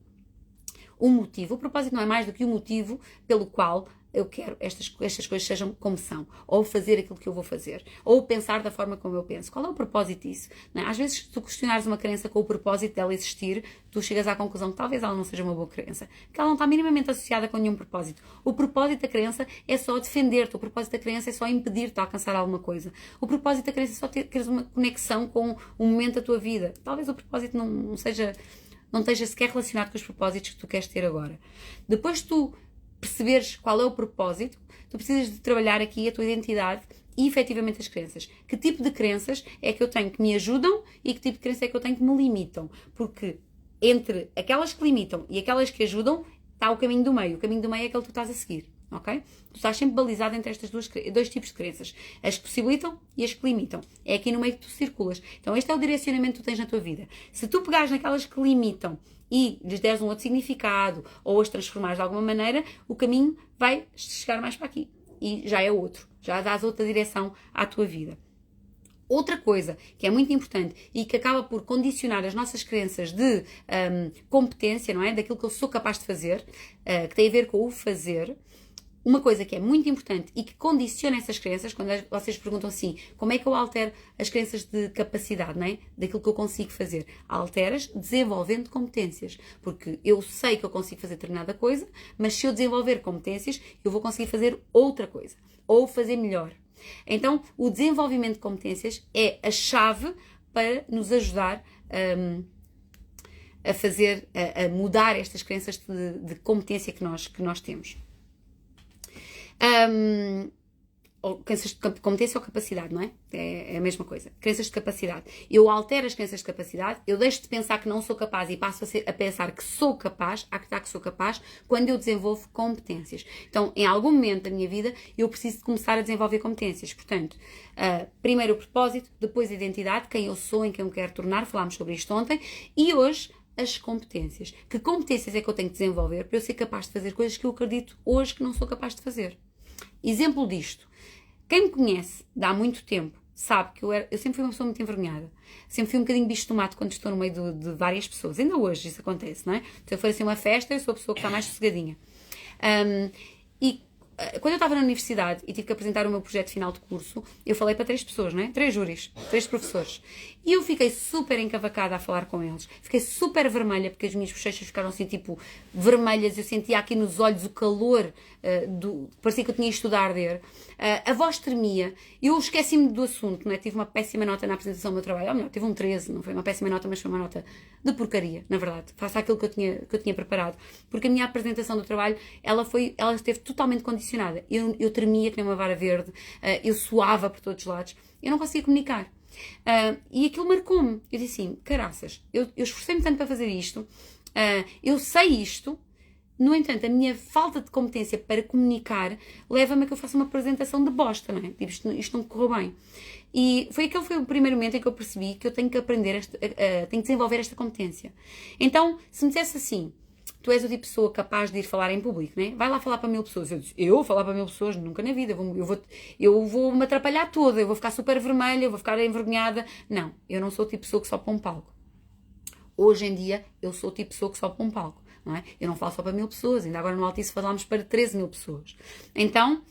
O propósito não é mais do que o motivo pelo qual eu quero estas coisas sejam como são, ou fazer aquilo que eu vou fazer, ou pensar da forma como eu penso. Qual é o propósito disso? Não é? Às vezes, se tu questionares uma crença com o propósito dela existir, tu chegas à conclusão que talvez ela não seja uma boa crença, porque ela não está minimamente associada com nenhum propósito. O propósito da crença é só defender-te, o propósito da crença é só impedir-te de alcançar alguma coisa. O propósito da crença é só teres uma conexão com um momento da tua vida. Talvez o propósito não esteja sequer relacionado com os propósitos que tu queres ter agora. Depois tu perceberes qual é o propósito, tu precisas de trabalhar aqui a tua identidade e efetivamente as crenças. Que tipo de crenças é que eu tenho que me ajudam e que tipo de crença é que eu tenho que me limitam? Porque entre aquelas que limitam e aquelas que ajudam está o caminho do meio. O caminho do meio é aquele que tu estás a seguir. Ok? Tu estás sempre balizado entre estes dois tipos de crenças. As que possibilitam e as que limitam. É aqui no meio que tu circulas. Então este é o direcionamento que tu tens na tua vida. Se tu pegares naquelas que limitam e lhes deres um outro significado ou as transformares de alguma maneira, o caminho vai chegar mais para aqui. E já é outro. Já dás outra direção à tua vida. Outra coisa que é muito importante e que acaba por condicionar as nossas crenças de competência, não é? Daquilo que eu sou capaz de fazer, que tem a ver com o fazer. Uma coisa que é muito importante e que condiciona essas crenças, quando vocês perguntam assim, como é que eu altero as crenças de capacidade, não é? Daquilo que eu consigo fazer. Alteras desenvolvendo competências. Porque eu sei que eu consigo fazer determinada coisa, mas se eu desenvolver competências, eu vou conseguir fazer outra coisa. Ou fazer melhor. Então, o desenvolvimento de competências é a chave para nos ajudar a mudar estas crenças de competência que nós temos. ou crenças de competência ou capacidade, não é? É a mesma coisa. Crenças de capacidade. Eu altero as crenças de capacidade, eu deixo de pensar que não sou capaz e passo a pensar que sou capaz, a acreditar que sou capaz, quando eu desenvolvo competências. Então, em algum momento da minha vida, eu preciso de começar a desenvolver competências. Portanto, primeiro o propósito, depois a identidade, quem eu sou, em quem eu me quero tornar, falámos sobre isto ontem, e hoje as competências. Que competências é que eu tenho que desenvolver para eu ser capaz de fazer coisas que eu acredito hoje que não sou capaz de fazer? Exemplo disto. Quem me conhece de há muito tempo sabe que eu sempre fui uma pessoa muito envergonhada. Sempre fui um bocadinho bicho de tomate quando estou no meio de várias pessoas. Ainda hoje isso acontece, não é? Se eu for assim uma festa, eu sou a pessoa que está mais sossegadinha. E quando eu estava na universidade e tive que apresentar o meu projeto final de curso, eu falei para 3 pessoas, não é? 3 júris, 3 professores. E eu fiquei super encavacada a falar com eles. Fiquei super vermelha, porque as minhas bochechas ficaram assim, tipo, vermelhas. Eu sentia aqui nos olhos o calor, parecia que eu tinha isto tudo a arder. A voz tremia. Eu esqueci-me do assunto, não é? Tive uma péssima nota na apresentação do meu trabalho. Ou melhor, tive um 13, não foi uma péssima nota, mas foi uma nota de porcaria, na verdade. Face àquilo que eu tinha preparado. Porque a minha apresentação do trabalho, ela esteve totalmente condicionada. Eu tremia que nem uma vara verde. Eu suava por todos os lados. Eu não conseguia comunicar. E aquilo marcou-me. Eu disse assim, caraças, eu esforcei-me tanto para fazer isto, eu sei isto, no entanto, a minha falta de competência para comunicar leva-me a que eu faça uma apresentação de bosta, não é? Tipo, isto não correu bem. E aquele foi o primeiro momento em que eu percebi que eu tenho que aprender, tenho que desenvolver esta competência. Então, se me dissesse assim, tu és o tipo de pessoa capaz de ir falar em público, né? Vai lá falar para 1000 pessoas. Eu disse, eu falar para 1000 pessoas? Nunca na vida. Eu vou me atrapalhar toda, eu vou ficar super vermelha, eu vou ficar envergonhada. Não, eu não sou o tipo de pessoa que sobe para um palco. Hoje em dia, eu sou o tipo de pessoa que sobe para um palco. Não é? Eu não falo só para 1000 pessoas, ainda agora no Altice falámos para 13.000 pessoas. Então,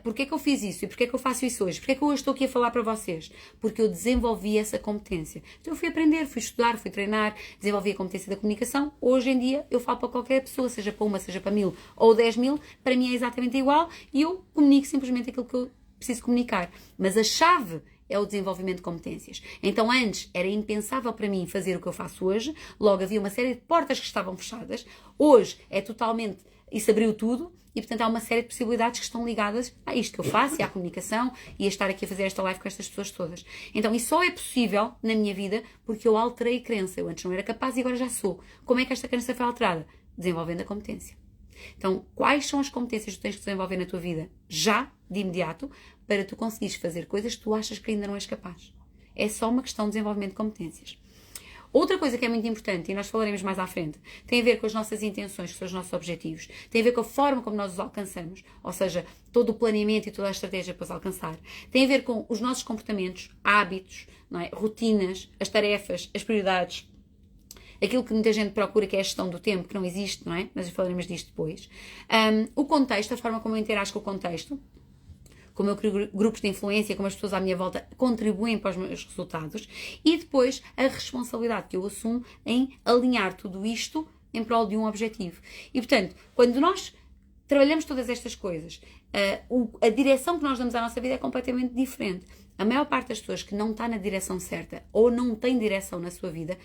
porquê que eu fiz isso? E porquê que eu faço isso hoje? Porquê que eu hoje estou aqui a falar para vocês? Porque eu desenvolvi essa competência. Então eu fui aprender, fui estudar, fui treinar, desenvolvi a competência da comunicação. Hoje em dia eu falo para qualquer pessoa, seja para uma, seja para 1000 ou 10.000, para mim é exatamente igual e eu comunico simplesmente aquilo que eu preciso comunicar. Mas a chave é o desenvolvimento de competências. Então antes era impensável para mim fazer o que eu faço hoje, logo havia uma série de portas que estavam fechadas, hoje é totalmente, isso abriu tudo e portanto há uma série de possibilidades que estão ligadas a isto que eu faço e à comunicação e a estar aqui a fazer esta live com estas pessoas todas. Então isso só é possível na minha vida porque eu alterei crença, eu antes não era capaz e agora já sou. Como é que esta crença foi alterada? Desenvolvendo a competência. Então, quais são as competências que tu tens que desenvolver na tua vida, já, de imediato, para tu conseguires fazer coisas que tu achas que ainda não és capaz? É só uma questão de desenvolvimento de competências. Outra coisa que é muito importante, e nós falaremos mais à frente, tem a ver com as nossas intenções, que são os nossos objetivos, tem a ver com a forma como nós os alcançamos, ou seja, todo o planeamento e toda a estratégia para os alcançar, tem a ver com os nossos comportamentos, hábitos, não é? Rotinas, as tarefas, as prioridades, aquilo que muita gente procura, que é a gestão do tempo, que não existe, não é? Mas falaremos disto depois. O contexto, a forma como eu interajo com o contexto, como eu crio grupos de influência, como as pessoas à minha volta contribuem para os meus resultados, e depois a responsabilidade que eu assumo em alinhar tudo isto em prol de um objetivo. E, portanto, quando nós trabalhamos todas estas coisas, a direção que nós damos à nossa vida é completamente diferente. A maior parte das pessoas que não está na direção certa ou não tem direção na sua vida,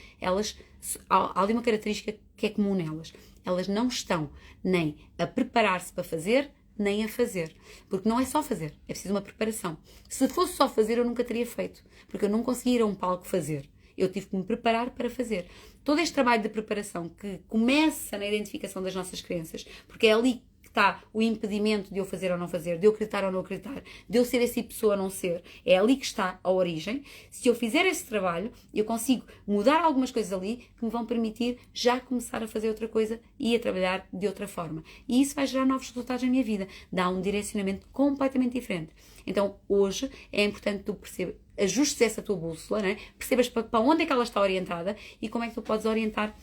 há ali uma característica que é comum nelas. Elas não estão nem a preparar-se para fazer, nem a fazer. Porque não é só fazer, é preciso uma preparação. Se fosse só fazer, eu nunca teria feito. Porque eu não conseguia ir a um palco fazer. Eu tive que me preparar para fazer. Todo este trabalho de preparação que começa na identificação das nossas crenças, porque é ali está o impedimento de eu fazer ou não fazer, de eu acreditar ou não acreditar, de eu ser essa pessoa ou não ser, é ali que está a origem. Se eu fizer esse trabalho, eu consigo mudar algumas coisas ali que me vão permitir já começar a fazer outra coisa e a trabalhar de outra forma. E isso vai gerar novos resultados na minha vida, dá um direcionamento completamente diferente. Então, hoje é importante que tu percebas, ajustes essa tua bússola, né? Percebas para onde é que ela está orientada e como é que tu podes orientar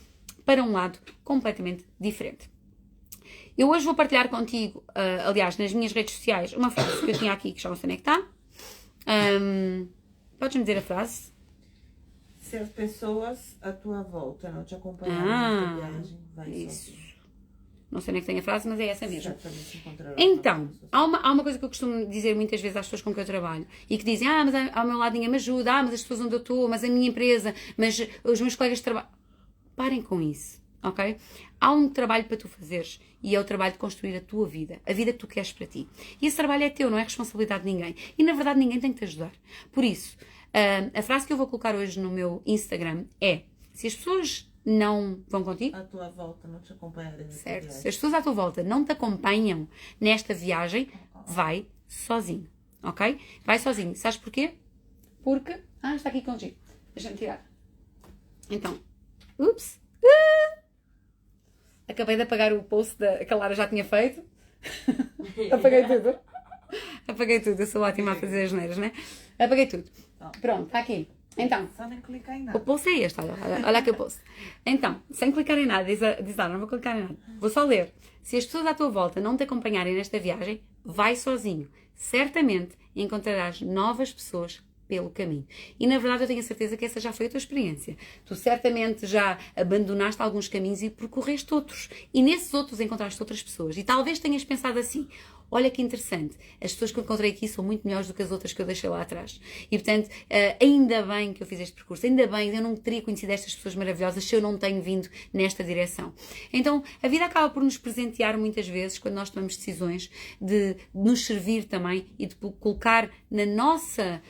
para um lado completamente diferente. Eu hoje vou partilhar contigo, aliás, nas minhas redes sociais, uma frase que eu tinha aqui, que já não sei onde é que está. Podes-me dizer a frase? Se as pessoas à tua volta não te acompanharem na tua viagem, vai isso. sozinho. Não sei onde é que tem a frase, mas é essa mesmo. Então, há uma coisa que eu costumo dizer muitas vezes às pessoas com que eu trabalho e que dizem, mas ao meu lado ninguém me ajuda, mas as pessoas onde eu estou, mas a minha empresa, mas os meus colegas de trabalho. Parem com isso. ok? Há um trabalho para tu fazeres e é o trabalho de construir a tua vida, a vida que tu queres para ti. E esse trabalho é teu, não é responsabilidade de ninguém. E na verdade ninguém tem que te ajudar. Por isso, a frase que eu vou colocar hoje no meu Instagram é: se as pessoas não vão contigo, À tua volta não te acompanharem nessa certo? viagem. Se as pessoas à tua volta não te acompanham nesta viagem, vai sozinho, ok? Vai sozinho. Sabes porquê? Porque... está aqui contigo. Deixa-me tirar. Então, ups. Acabei de apagar o post que a Lara já tinha feito. Apaguei tudo. Apaguei tudo. Eu sou ótima a fazer as neiras, né? Apaguei tudo. Pronto, está aqui. Então, Só nem clicar em o nada. post é este, olha aqui o post. Então, sem clicar em nada, diz Lara, não vou clicar em nada. Vou só ler. Se as pessoas à tua volta não te acompanharem nesta viagem, vai sozinho. Certamente encontrarás novas pessoas pelo caminho. E na verdade eu tenho a certeza que essa já foi a tua experiência. Tu certamente já abandonaste alguns caminhos e percorreste outros. E nesses outros encontraste outras pessoas. E talvez tenhas pensado assim: olha que interessante, as pessoas que eu encontrei aqui são muito melhores do que as outras que eu deixei lá atrás. E portanto, ainda bem que eu fiz este percurso, ainda bem, eu não teria conhecido estas pessoas maravilhosas se eu não tenho vindo nesta direção. Então, a vida acaba por nos presentear muitas vezes, quando nós tomamos decisões, de nos servir também e de colocar na nossa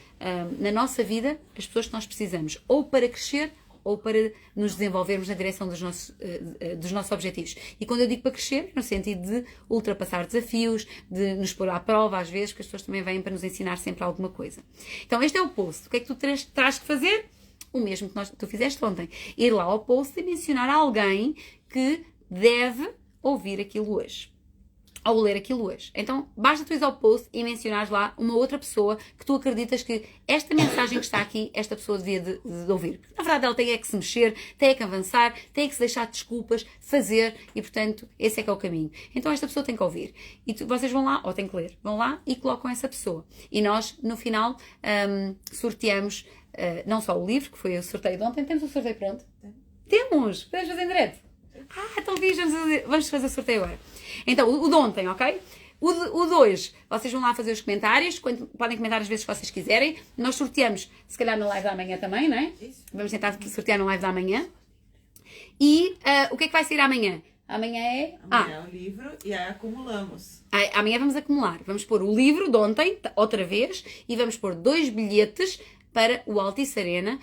vida as pessoas que nós precisamos, ou para crescer, ou para nos desenvolvermos na direção dos nossos objetivos. E quando eu digo para crescer, é no sentido de ultrapassar desafios, de nos pôr à prova às vezes, porque as pessoas também vêm para nos ensinar sempre alguma coisa. Então este é o post. O que é que tu terás que fazer? O mesmo que tu fizeste ontem. Ir lá ao post e mencionar alguém que deve ouvir aquilo hoje. Ou ler aquilo hoje. Então, basta tu ir ao post e mencionares lá uma outra pessoa que tu acreditas que esta mensagem que está aqui, esta pessoa devia de ouvir. Porque, na verdade, ela tem é que se mexer, tem é que avançar, tem é que se deixar de desculpas, fazer, e, portanto, esse é que é o caminho. Então, esta pessoa tem que ouvir. E vocês vão lá, ou têm que ler, vão lá e colocam essa pessoa. E nós, no final, sorteamos não só o livro, que foi o sorteio de ontem. Temos o sorteio pronto? Temos! Podemos fazer em direto? Então vamos fazer o sorteio agora. Então, o de ontem, ok? O de hoje, vocês vão lá fazer os comentários, podem comentar as vezes que vocês quiserem. Nós sorteamos, se calhar, na live da manhã também, não é? Vamos tentar sortear na live da manhã. E o que é que vai sair amanhã? Amanhã é... Amanhã é o livro e aí acumulamos. Amanhã vamos acumular. Vamos pôr o livro de ontem, outra vez, e vamos pôr 2 bilhetes para o Altice Arena,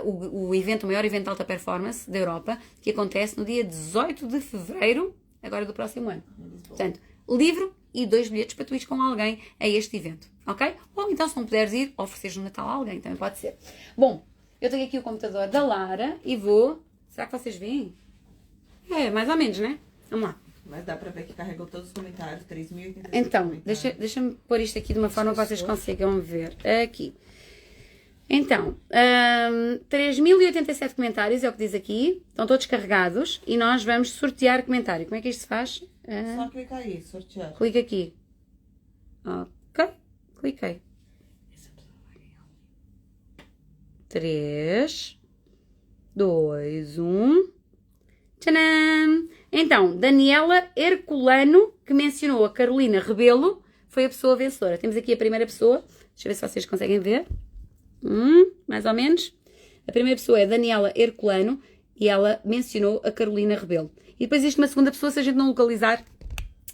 o evento, o maior evento de alta performance da Europa, que acontece no dia 18 de fevereiro, agora do próximo ano. Portanto, livro e 2 bilhetes para tu ires com alguém a este evento, ok? Ou então, se não puderes ir, ofereceres no Natal a alguém, também pode ser. Bom, eu tenho aqui o computador da Lara e vou... Será que vocês veem? É, mais ou menos, né? Vamos lá. Mas dá para ver que carregou todos os comentários, 3.087 Então, comentários. deixa-me pôr isto aqui de uma forma que vocês consigam ver. Aqui. Então, 3.087 comentários, é o que diz aqui. Estão todos carregados e nós vamos sortear comentário. Como é que isto se faz? Só clicar aí, sortear. Clica aqui. Ok, cliquei. 3, 2, 1. Tcharam! Então, Daniela Herculano, que mencionou a Carolina Rebelo, foi a pessoa vencedora. Temos aqui a primeira pessoa. Deixa eu ver se vocês conseguem ver. Mais ou menos. A primeira pessoa é Daniela Herculano e ela mencionou a Carolina Rebelo. E depois existe uma segunda pessoa se a gente não localizar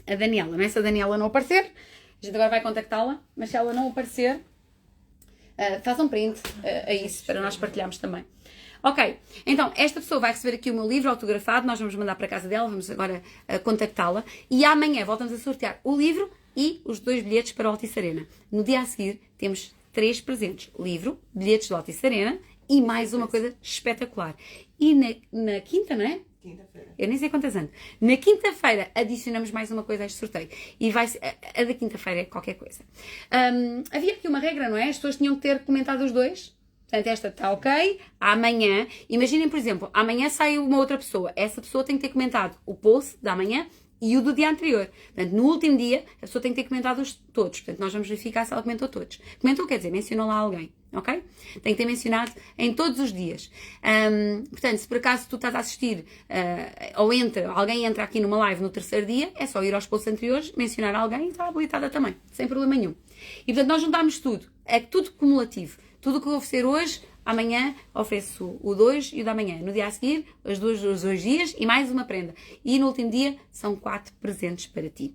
a Daniela. Não é? Se a Daniela não aparecer, a gente agora vai contactá-la, mas se ela não aparecer, façam um print a isso para nós partilharmos também. Ok, então esta pessoa vai receber aqui o meu livro autografado, nós vamos mandar para a casa dela, vamos agora contactá-la e amanhã voltamos a sortear o livro e os 2 bilhetes para o Altice Arena. No dia a seguir temos 3 presentes, livro, bilhetes do Altice Arena e mais uma coisa espetacular. E na quinta, não é? Quinta-feira. Eu nem sei quantas anos. Na quinta-feira adicionamos mais uma coisa a este sorteio. E vai ser, a da quinta-feira é qualquer coisa. Havia aqui uma regra, não é? As pessoas tinham que ter comentado os 2. Portanto, esta está ok. Amanhã, imaginem, por exemplo, amanhã sai uma outra pessoa. Essa pessoa tem que ter comentado o post da manhã e o do dia anterior. Portanto, no último dia, a pessoa tem que ter comentado todos. Portanto, nós vamos verificar se ela comentou todos. Comentou quer dizer, mencionou lá alguém, ok? Tem que ter mencionado em todos os dias. Portanto, se por acaso tu estás a assistir ou alguém entra aqui numa live no 3º dia, é só ir aos posts anteriores, mencionar alguém e está habilitada também, sem problema nenhum. E portanto, nós juntámos tudo. É tudo cumulativo. Tudo o que eu vou oferecer hoje, amanhã ofereço o 2 e o da manhã. No dia a seguir, os dois dias e mais uma prenda. E no último dia, são 4 presentes para ti.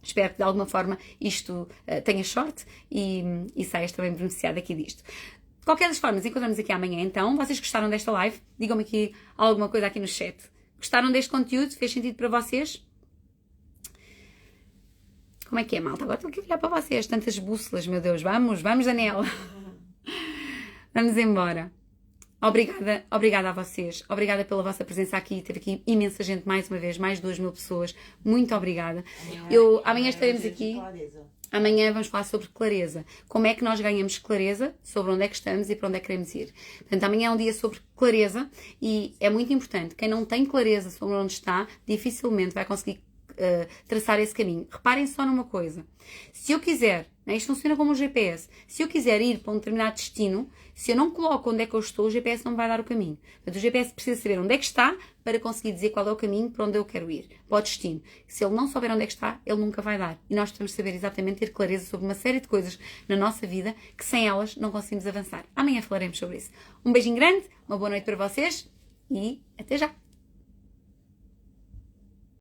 Espero que de alguma forma isto tenha sorte e saias também beneficiado aqui disto. De qualquer das formas, encontramos aqui amanhã então. Vocês gostaram desta live? Digam-me aqui alguma coisa aqui no chat. Gostaram deste conteúdo? Fez sentido para vocês? Como é que é, malta? Agora estou aqui a olhar para vocês. Tantas bússolas, meu Deus. Vamos, Daniela. Vamos embora. Obrigada a vocês. Obrigada pela vossa presença aqui. Teve aqui imensa gente mais uma vez. Mais 2.000 pessoas. Muito obrigada. Amanhã estaremos aqui. Amanhã vamos falar sobre clareza. Como é que nós ganhamos clareza sobre onde é que estamos e para onde é que queremos ir. Portanto, amanhã é um dia sobre clareza e é muito importante. Quem não tem clareza sobre onde está, dificilmente vai conseguir traçar esse caminho. Reparem só numa coisa. Se eu quiser, né, isto funciona como um GPS, se eu quiser ir para um determinado destino, se eu não coloco onde é que eu estou, o GPS não me vai dar o caminho. Portanto, o GPS precisa saber onde é que está para conseguir dizer qual é o caminho para onde eu quero ir, para o destino. Se ele não souber onde é que está, ele nunca vai dar. E nós precisamos saber exatamente, ter clareza sobre uma série de coisas na nossa vida que sem elas não conseguimos avançar. Amanhã falaremos sobre isso. Um beijinho grande, uma boa noite para vocês e até já!